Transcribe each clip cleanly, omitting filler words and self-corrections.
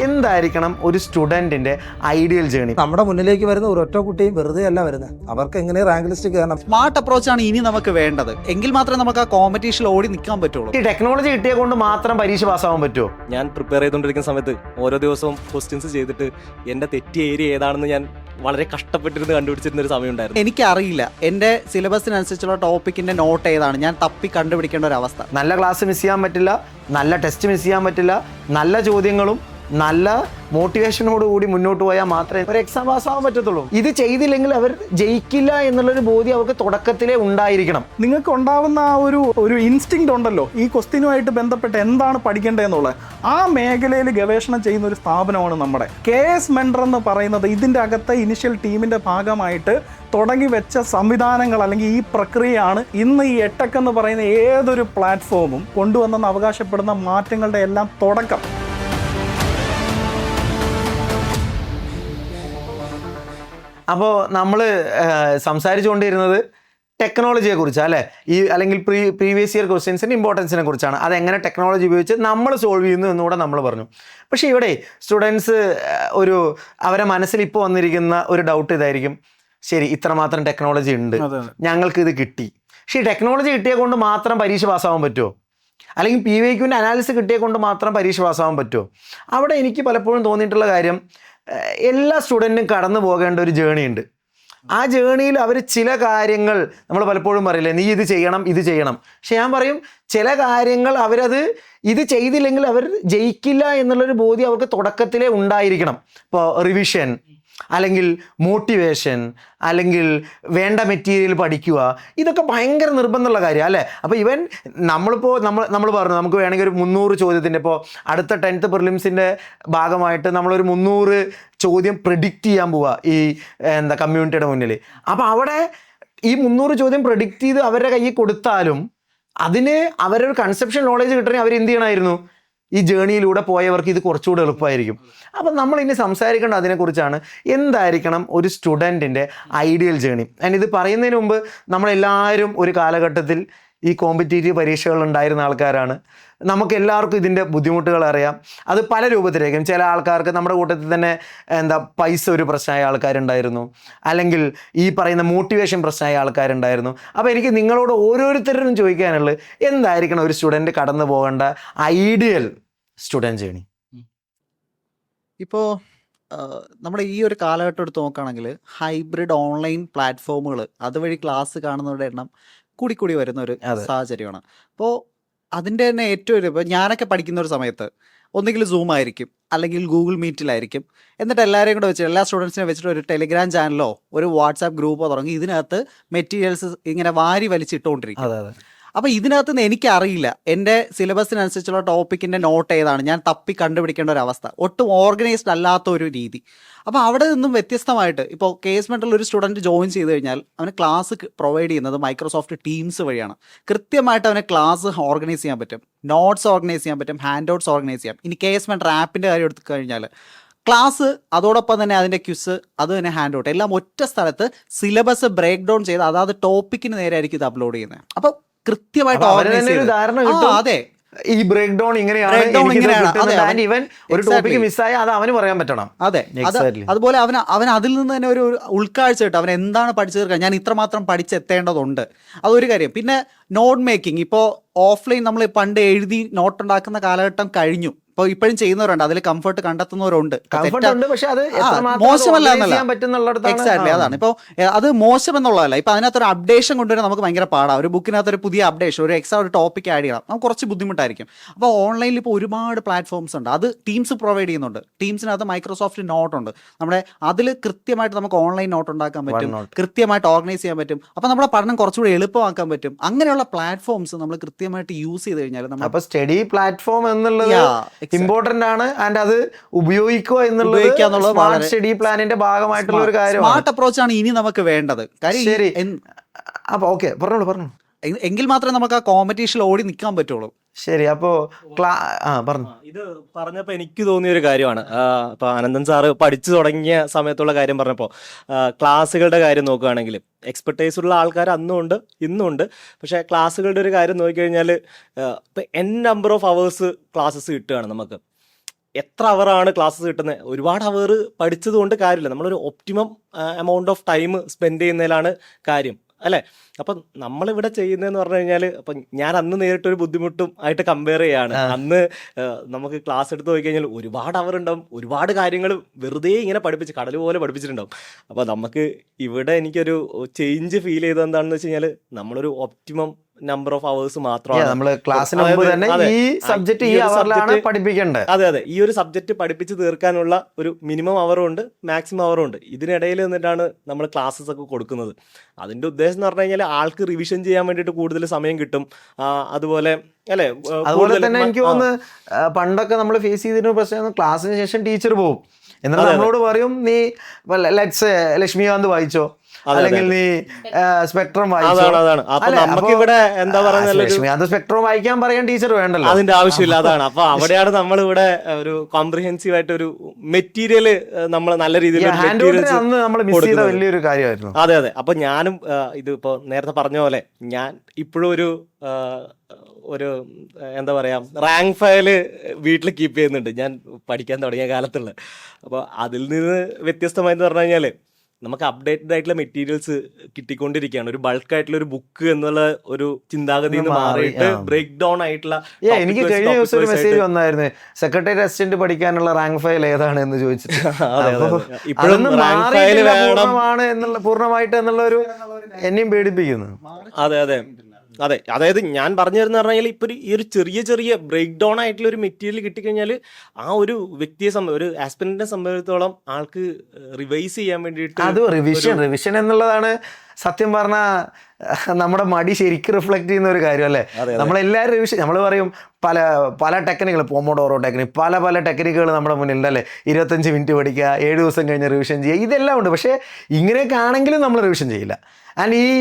എന്തായിരിക്കണം ഒരു സ്റ്റുഡൻറ്റിൻ്റെ ideal journey? നമ്മുടെ മുന്നിലേക്ക് വരുന്ന ഒരൊറ്റ കുട്ടിയും വെറുതെ അല്ല വരുന്നത്. അവർക്ക് എങ്ങനെ റാങ്ക് ലിസ്റ്റ് കയറണം? സ്മാർട്ട് അപ്രോച്ചാണ് ഇനി നമുക്ക് വേണ്ടത്. എങ്കിൽ മാത്രമേ നമുക്ക് ആ കോമ്പറ്റീഷനിൽ ഓടി നിൽക്കാൻ പറ്റുള്ളൂ. ഈ ടെക്നോളജി കിട്ടിയ കൊണ്ട് മാത്രം പരീക്ഷ പാസ്സാവാൻ പറ്റുമോ? ഞാൻ പ്രിപ്പയർ ചെയ്തുകൊണ്ടിരിക്കുന്ന സമയത്ത് ഓരോ ദിവസവും ക്വസ്റ്റ്യൻസ് ചെയ്തിട്ട് എൻ്റെ തെറ്റിയ ഏരിയ ഏതാണെന്ന് ഞാൻ വളരെ കഷ്ടപ്പെട്ടിരുന്ന് കണ്ടുപിടിച്ചിരുന്ന ഒരു സമയം ഉണ്ടായിരുന്നു. എനിക്കറിയില്ല എൻ്റെ സിലബസിനനുസരിച്ചുള്ള ടോപ്പിക്കിന്റെ നോട്ട് ഏതാണ്, ഞാൻ തപ്പി കണ്ടുപിടിക്കേണ്ട ഒരു അവസ്ഥ. നല്ല ക്ലാസ് മിസ് ചെയ്യാൻ പറ്റില്ല, നല്ല ടെസ്റ്റ് മിസ് ചെയ്യാൻ പറ്റില്ല, നല്ല ചോദ്യങ്ങളും നല്ല മോട്ടിവേഷനോട് കൂടി മുന്നോട്ട് പോയാൽ മാത്രമേ ഒരു എക്സാം പാസ്സാവാൻ പറ്റത്തുള്ളൂ. ഇത് ചെയ്തില്ലെങ്കിൽ അവർ ജയിക്കില്ല എന്നുള്ളൊരു ബോധ്യം അവർക്ക് തുടക്കത്തിലേ ഉണ്ടായിരിക്കണം. നിങ്ങൾക്ക് ഉണ്ടാവുന്ന ആ ഒരു ഇൻസ്റ്റിങ്ക്റ്റ് ഉണ്ടല്ലോ, ഈ ക്വസ്റ്റ്യനുമായിട്ട് ബന്ധപ്പെട്ട് എന്താണ് പഠിക്കേണ്ടതെന്നുള്ളത്. ആ മേഖലയിൽ ഗവേഷണം ചെയ്യുന്ന ഒരു സ്ഥാപനമാണ് നമ്മുടെ KS മെൻഡർ എന്ന് പറയുന്നത്. ഇതിൻ്റെ അകത്തെ ഇനിഷ്യൽ ടീമിൻ്റെ ഭാഗമായിട്ട് തുടങ്ങി വെച്ച സംവിധാനങ്ങൾ അല്ലെങ്കിൽ ഈ പ്രക്രിയയാണ് ഇന്ന് ഈ എടെക് എന്ന് പറയുന്ന ഏതൊരു പ്ലാറ്റ്ഫോമും കൊണ്ടുവന്നെന്ന് അവകാശപ്പെടുന്ന മാറ്റങ്ങളുടെ എല്ലാം തുടക്കം. അപ്പോൾ നമ്മൾ സംസാരിച്ചുകൊണ്ടിരുന്നത് ടെക്നോളജിയെ കുറിച്ചാണ് അല്ലേ, ഈ അല്ലെങ്കിൽ പ്രീവിയസ് ഇയർ ക്വസ്റ്റ്യൻസിൻ്റെ ഇമ്പോർട്ടൻസിനെ കുറിച്ചാണ്. അതെങ്ങനെ ടെക്നോളജി ഉപയോഗിച്ച് നമ്മൾ സോൾവ് ചെയ്യുന്നു എന്നുകൂടെ നമ്മൾ പറഞ്ഞു. പക്ഷേ ഇവിടെ സ്റ്റുഡൻസ് അവരെ മനസ്സിൽ ഇപ്പോൾ വന്നിരിക്കുന്ന ഒരു ഡൗട്ട് ഇതായിരിക്കും, ശരി ഇത്രമാത്രം ടെക്നോളജി ഉണ്ട്, ഞങ്ങൾക്കിത് കിട്ടി, പക്ഷേ ഈ ടെക്നോളജി കിട്ടിയ കൊണ്ട് മാത്രം പരീക്ഷ പാസ്സാവാൻ പറ്റുമോ? അല്ലെങ്കിൽ PYQൻ്റെ അനാലിസിസ് കിട്ടിയ കൊണ്ട് മാത്രം പരീക്ഷ പാസ്സാവാൻ പറ്റുമോ? അവിടെ എനിക്ക് പലപ്പോഴും തോന്നിയിട്ടുള്ള കാര്യം, എല്ലാ സ്റ്റുഡൻറ്റും കടന്നു പോകേണ്ട ഒരു ജേണി ഉണ്ട്. ആ ജേണിയിൽ അവർ ചില കാര്യങ്ങൾ, നമ്മൾ പലപ്പോഴും പറയില്ലേ നീ ഇത് ചെയ്യണം ഇത് ചെയ്യണം, പക്ഷെ ഞാൻ പറയും ചില കാര്യങ്ങൾ ഇത് ചെയ്തില്ലെങ്കിൽ അവർ ജയിക്കില്ല എന്നുള്ളൊരു ബോധ്യം അവർക്ക് തുടക്കത്തിലേ ഉണ്ടായിരിക്കണം. ഇപ്പോൾ റിവിഷൻ, അല്ലെങ്കിൽ മോട്ടിവേഷൻ, അല്ലെങ്കിൽ വേണ്ട മെറ്റീരിയൽ പഠിക്കുക, ഇതൊക്കെ ഭയങ്കര നിർബന്ധമുള്ള കാര്യമാണ് അല്ലേ. അപ്പോൾ നമ്മൾ പറഞ്ഞു നമുക്ക് വേണമെങ്കിൽ ഒരു 300 ചോദ്യത്തിൻ്റെ, ഇപ്പോൾ അടുത്ത 10th പ്രിലിംസിൻ്റെ ഭാഗമായിട്ട് നമ്മളൊരു 300 ചോദ്യം പ്രെഡിക്റ്റ് ചെയ്യാൻ പോവുക ഈ കമ്മ്യൂണിറ്റിയുടെ മുന്നിൽ. അപ്പോൾ അവിടെ ഈ 300 ചോദ്യം പ്രെഡിക്റ്റ് ചെയ്ത് അവരുടെ കയ്യിൽ കൊടുത്താലും അതിന് അവരൊരു കൺസെപ്ഷൻ നോളേജ് കിട്ടണമെങ്കിൽ അവർ എന്ത് ചെയ്യണമായിരുന്നു? ഈ ജേണിയിലൂടെ പോയവർക്ക് ഇത് കുറച്ചുകൂടെ എളുപ്പമായിരിക്കും. അപ്പം നമ്മൾ ഇനി സംസാരിക്കേണ്ട അതിനെക്കുറിച്ചാണ്, എന്തായിരിക്കണം ഒരു സ്റ്റുഡൻറ്റിൻ്റെ ഐഡിയൽ ജേണി. ഇത് പറയുന്നതിന് മുമ്പ് നമ്മളെല്ലാവരും ഒരു കാലഘട്ടത്തിൽ ഈ കോമ്പറ്റേറ്റീവ് പരീക്ഷകൾ ഉണ്ടായിരുന്ന ആൾക്കാരാണ്. നമുക്ക് എല്ലാവർക്കും ഇതിൻ്റെ ബുദ്ധിമുട്ടുകൾ അറിയാം. അത് പല രൂപത്തിലായിരിക്കും. ചില ആൾക്കാർക്ക് നമ്മുടെ കൂട്ടത്തിൽ തന്നെ പൈസ ഒരു പ്രശ്നമായ ആൾക്കാരുണ്ടായിരുന്നു, അല്ലെങ്കിൽ ഈ പറയുന്ന മോട്ടിവേഷൻ പ്രശ്നമായ ആൾക്കാരുണ്ടായിരുന്നു. അപ്പോൾ എനിക്ക് നിങ്ങളോട് ഓരോരുത്തരും ചോദിക്കാനുള്ളത്, എന്തായിരിക്കണം ഒരു സ്റ്റുഡൻറ്റ് കടന്നു പോകേണ്ട ഐഡിയൽ സ്റ്റുഡൻറ്റ് ജേണി? ഇപ്പോൾ നമ്മുടെ ഈ ഒരു കാലഘട്ടം എടുത്ത് നോക്കുകയാണെങ്കിൽ ഹൈബ്രിഡ് ഓൺലൈൻ പ്ലാറ്റ്ഫോമുകൾ അതുവഴി ക്ലാസ് കാണുന്നവരുടെ എണ്ണം കൂടി വരുന്ന ഒരു സാഹചര്യമാണ്. അപ്പോൾ അതിൻ്റെ തന്നെ ഏറ്റവും ഇപ്പോൾ ഞാനൊക്കെ പഠിക്കുന്ന ഒരു സമയത്ത് ഒന്നുകിൽ സൂം ആയിരിക്കും, അല്ലെങ്കിൽ ഗൂഗിൾ മീറ്റിലായിരിക്കും. എന്നിട്ട് എല്ലാവരെയും കൂടെ വെച്ചിട്ട്, എല്ലാ സ്റ്റുഡൻസിനെ വെച്ചിട്ട് ഒരു ടെലിഗ്രാം ചാനലോ ഒരു വാട്സാപ്പ് ഗ്രൂപ്പോ തുടങ്ങി ഇതിനകത്ത് മെറ്റീരിയൽസ് ഇങ്ങനെ വാരി വലിച്ചിട്ടുകൊണ്ടിരിക്കും. അപ്പോൾ ഇതിനകത്ത് നിന്ന് എനിക്കറിയില്ല എൻ്റെ സിലബസിനനുസരിച്ചുള്ള ടോപ്പിക്കിൻ്റെ നോട്ട് ഏതാണ്, ഞാൻ തപ്പി കണ്ടുപിടിക്കേണ്ട ഒരു അവസ്ഥ, ഒട്ടും ഓർഗനൈസ്ഡ് അല്ലാത്ത ഒരു രീതി. അപ്പോൾ അവിടെ നിന്നും വ്യത്യസ്തമായിട്ട് ഇപ്പോൾ KS മെൻഡറിൽ ഒരു സ്റ്റുഡൻറ്റ് ജോയിൻ ചെയ്ത് കഴിഞ്ഞാൽ അവന് ക്ലാസ് പ്രൊവൈഡ് ചെയ്യുന്നത് മൈക്രോസോഫ്റ്റ് ടീംസ് വഴിയാണ്. കൃത്യമായിട്ട് അവനെ ക്ലാസ് ഓർഗനൈസ് ചെയ്യാൻ പറ്റും, നോട്ട്സ് ഓർഗനൈസ് ചെയ്യാൻ പറ്റും, ഹാൻഡ് ഔട്ട്സ് ഓർഗനൈസ് ചെയ്യാം. ഇനി KS മെൻഡർ ആപ്പിൻ്റെ കാര്യം എടുത്തു കഴിഞ്ഞാൽ ക്ലാസ്, അതോടൊപ്പം തന്നെ അതിൻ്റെ ക്വിസ്, അത് തന്നെ ഹാൻഡ് ഔട്ട്, എല്ലാം ഒറ്റ സ്ഥലത്ത് സിലബസ് ബ്രേക്ക് ഡൗൺ ചെയ്ത് അതാത് ടോപ്പിക്കിന് നേരെ ആയിരിക്കും ഇത് അപ്ലോഡ് ചെയ്യുന്നത്. അപ്പോൾ കൃത്യമായിട്ട് അതെ ഈ ബ്രേക്ക് ഡൗൺ ഇങ്ങനെയാണ്, ഈവൻ ഒരു ടോപ്പിക് മിസ്സായ അത് അവന് പറയാൻ പറ്റണം. അതെ, അതുപോലെ അവൻ അതിൽ നിന്ന് തന്നെ ഒരു ഉൾക്കാഴ്ച കിട്ടും, അവൻ എന്താണ് പഠിച്ചു തീർക്കാൻ, ഞാൻ ഇത്രമാത്രം പഠിച്ചെത്തേണ്ടതുണ്ട്, അതൊരു കാര്യം. പിന്നെ നോട്ട് മേക്കിംഗ്, ഇപ്പോൾ ഓഫ്ലൈൻ നമ്മൾ പണ്ട് എഴുതി നോട്ട് ഉണ്ടാക്കുന്ന കാലഘട്ടം കഴിഞ്ഞു. ഇപ്പോൾ ഇപ്പോഴും ചെയ്യുന്നവരുണ്ട്, അതിൽ കംഫർട്ട് കണ്ടെത്തുന്നവരുണ്ട്. മോശമല്ല എന്നല്ല, എക്സാക്ട്ലി അതാണ്. ഇപ്പോൾ അത് മോശം എന്നുള്ളതല്ല, ഇപ്പം അതിനകത്തൊരു അപ്ഡേഷൻ കൊണ്ടുവരാൻ നമുക്ക് ഭയങ്കര പാടാണ്. ഒരു ബുക്കിനകത്തൊരു പുതിയ അപ്ഡേഷൻ, ഒരു എക്സ്ട്രാ ഒരു ടോപ്പിക് ആഡ് ചെയ്യണം, നമുക്ക് കുറച്ച് ബുദ്ധിമുട്ടായിരിക്കും. അപ്പോൾ ഓൺലൈനിൽ ഇപ്പോൾ ഒരുപാട് പ്ലാറ്റ്ഫോംസ് ഉണ്ട്, അത് ടീംസ് പ്രൊവൈഡ് ചെയ്യുന്നുണ്ട്. ടീംസിനകത്ത് മൈക്രോസോഫ്റ്റ് നോട്ട് ഉണ്ട്, നമ്മുടെ അതിൽ കൃത്യമായിട്ട് നമുക്ക് ഓൺലൈൻ നോട്ട് ഉണ്ടാക്കാൻ പറ്റും, കൃത്യമായിട്ട് ഓർഗനൈസ് ചെയ്യാൻ പറ്റും. അപ്പോൾ നമ്മുടെ പഠനം കുറച്ചുകൂടി എളുപ്പമാക്കാൻ പറ്റും. അങ്ങനെയുള്ള പ്ലാറ്റ്ഫോംസ് നമ്മൾ കൃത്യമായിട്ട് യൂസ് ചെയ്ത് കഴിഞ്ഞാൽ നമ്മൾ സ്റ്റഡി പ്ലാറ്റ്ഫോം എന്നുള്ളത് ഇമ്പോർട്ടന്റ് ആണ്. ആൻഡ് അത് ഉപയോഗിക്കുക എന്നുള്ളത് സ്റ്റഡി പ്ലാനിന്റെ ഭാഗമായിട്ടുള്ള ഒരു കാര്യം. സ്മാർട്ട് അപ്രോച്ചാണ് ഇനി നമുക്ക് വേണ്ടത്. ശരി, അപ്പൊ ഓക്കെ, പറഞ്ഞോളൂ. എങ്കിൽ മാത്രമേ നമുക്ക് ആ കോമ്പറ്റീഷനിൽ ഓടി നിൽക്കാൻ പറ്റുള്ളൂ. ശരി, അപ്പോ പറഞ്ഞു. ഇത് പറഞ്ഞപ്പോൾ എനിക്ക് തോന്നിയൊരു കാര്യമാണ്, ഇപ്പൊ അനന്തൻ സാറ് പഠിച്ചു തുടങ്ങിയ സമയത്തുള്ള കാര്യം പറഞ്ഞപ്പോൾ ക്ലാസ്സുകളുടെ കാര്യം നോക്കുകയാണെങ്കിൽ എക്സ്പെർട്ടൈസ് ഉള്ള ആൾക്കാർ അന്നും ഉണ്ട് ഇന്നും ഉണ്ട്. പക്ഷേ ക്ലാസ്സുകളുടെ ഒരു കാര്യം നോക്കിക്കഴിഞ്ഞാൽ ഇപ്പം നമ്പർ ഓഫ് അവേഴ്സ് ക്ലാസ്സസ് കിട്ടുകയാണ് നമുക്ക്. എത്ര അവറാണ് ക്ലാസ്സസ് കിട്ടുന്നത്, ഒരുപാട് അവർ പഠിച്ചത് കൊണ്ട് കാര്യമില്ല. നമ്മളൊരു optimum amount of time spend ചെയ്യുന്നതിലാണ് കാര്യം, അല്ലേ? അപ്പം നമ്മളിവിടെ ചെയ്യുന്നതെന്ന് പറഞ്ഞു കഴിഞ്ഞാൽ, അപ്പം ഞാൻ അന്ന് നേരിട്ടൊരു ബുദ്ധിമുട്ടും ആയിട്ട് കമ്പയർ ചെയ്യാണ്. അന്ന് നമുക്ക് ക്ലാസ് എടുത്ത് പോയി കഴിഞ്ഞാൽ ഒരുപാട് അവർ ഉണ്ടാവും, ഒരുപാട് കാര്യങ്ങൾ വെറുതെ ഇങ്ങനെ പഠിപ്പിച്ച് കടൽ പോലെ പഠിപ്പിച്ചിട്ടുണ്ടാവും. അപ്പോൾ നമുക്ക് ഇവിടെ എനിക്കൊരു ചേഞ്ച് ഫീൽ ചെയ്തത് എന്താണെന്ന് വെച്ച് കഴിഞ്ഞാൽ, നമ്മളൊരു ഒപ്റ്റിമം നമ്പർ ഓഫ് അവേഴ്സ് മാത്രമാണ് നമ്മള് ക്ലാസ്സിന് മുമ്പ് തന്നെ ഈ സബ്ജക്ട് ഈ അവറിലാണ് പഠിപ്പിക്കേണ്ടത്. അതെ, ഈ ഒരു സബ്ജക്ട് പഠിപ്പിച്ച് തീർക്കാനുള്ള ഒരു മിനിമം അവറും ഉണ്ട്, മാക്സിമം അവറും ഉണ്ട്. ഇതിനിടയിൽ നിന്നിട്ടാണ് നമ്മൾ ക്ലാസ്സസ് ഒക്കെ കൊടുക്കുന്നത്. അതിന്റെ ഉദ്ദേശം എന്ന് പറഞ്ഞു കഴിഞ്ഞാൽ ആൾക്ക് റിവിഷൻ ചെയ്യാൻ വേണ്ടിയിട്ട് കൂടുതൽ സമയം കിട്ടും. അതുപോലെ അല്ലെ, അതുപോലെ തന്നെ എനിക്ക് തോന്നുന്നു പണ്ടൊക്കെ നമ്മൾ ഫേസ് ചെയ്തിരുന്ന പ്രശ്നം, ക്ലാസ്സിന് ശേഷം ടീച്ചർ പോകും, എന്നിട്ട് നമ്മളോട് പറയും നീ ലെറ്റ്സ് ലക്ഷ്മികാന്ത് വായിച്ചോ, അല്ലെങ്കിൽ നീ സ്പെക്ട്രം വായിച്ചോ. നമുക്കിവിടെ എന്താ പറയുക, ലക്ഷ്മികാന്ത് സ്പെക്ട്രം വായിക്കാൻ പറയാൻ ടീച്ചർ വേണ്ടല്ലോ, അതിന്റെ ആവശ്യമില്ല. അതാണ്. അപ്പൊ അവിടെയാണ് നമ്മളിവിടെ ഒരു കോംപ്രിഹെൻസീവ് ആയിട്ട് ഒരു മെറ്റീരിയൽ നമ്മൾ നല്ല രീതിയിൽ വലിയൊരു കാര്യമായിരുന്നു. അതെ. അപ്പൊ ഞാനും ഇത് ഇപ്പൊ നേരത്തെ പറഞ്ഞ പോലെ ഞാൻ ഇപ്പോഴും ഒരു എന്താ പറയാ, റാങ്ക് ഫയല് വീട്ടിൽ കീപ്പ് ചെയ്യുന്നുണ്ട്, ഞാൻ പഠിക്കാൻ തുടങ്ങിയ കാലത്തുള്ള. അപ്പോൾ അതിൽ നിന്ന് വ്യത്യസ്തമായെന്ന് പറഞ്ഞു കഴിഞ്ഞാൽ നമുക്ക് അപ്ഡേറ്റഡ് ആയിട്ടുള്ള മെറ്റീരിയൽസ് കിട്ടിക്കൊണ്ടിരിക്കുകയാണ്. ഒരു ബൾക്ക് ആയിട്ടുള്ള ഒരു ബുക്ക് എന്നുള്ള ഒരു ചിന്താഗതിയിൽ നിന്ന് മാറിയിട്ട് ബ്രേക്ക് ഡൗൺ ആയിട്ടുള്ള. എനിക്ക് കഴിഞ്ഞ ദിവസം ഒരു മെസ്സേജ് വന്നായിരുന്നു, സെക്രട്ടറി അസിസ്റ്റന്റ് പഠിക്കാനുള്ള റാങ്ക് ഫയൽ ഏതാണ് എന്ന് ചോദിച്ചിട്ട്. ഇപ്പോഴും പൂർണ്ണമായിട്ട് എന്നുള്ള ഒരു എന്നെയും പേടിപ്പിക്കുന്നു. അതെ, അതായത് ഞാൻ പറഞ്ഞു തരുന്ന പറഞ്ഞാൽ ഇപ്പൊ ഈ ഒരു ചെറിയ ബ്രേക്ക് ഡൗൺ ആയിട്ടുള്ള ഒരു മെറ്റീരിയൽ കിട്ടിക്കഴിഞ്ഞാൽ ആ ഒരു വ്യക്തിയെ ഒരു ആസ്പിരന്റിനെ സംബന്ധിച്ചിടത്തോളം ആൾക്ക് റിവൈസ് ചെയ്യാൻ വേണ്ടിയിട്ട് അത് റിവിഷൻ എന്നുള്ളതാണ് സത്യം പറഞ്ഞ നമ്മുടെ മടി ശരിക്കും റിഫ്ലക്ട് ചെയ്യുന്ന ഒരു കാര്യം, അല്ലേ? നമ്മളെല്ലാവരും റിവിഷൻ, നമ്മൾ പറയും പല ടെക്നിക്കുകൾ, പോമോഡോറോ ടെക്നിക്, പല ടെക്നിക്കുകൾ നമ്മുടെ മുന്നിൽ അല്ലേ. 25 മിനിറ്റ് പഠിക്കുക, 7 ദിവസം കഴിഞ്ഞ് റിവിഷൻ ചെയ്യുക, ഇതെല്ലാം ഉണ്ട്. പക്ഷേ ഇങ്ങനെയൊക്കെ ആണെങ്കിലും നമ്മൾ റിവിഷൻ ചെയ്യില്ല. ആൻഡ് ഈ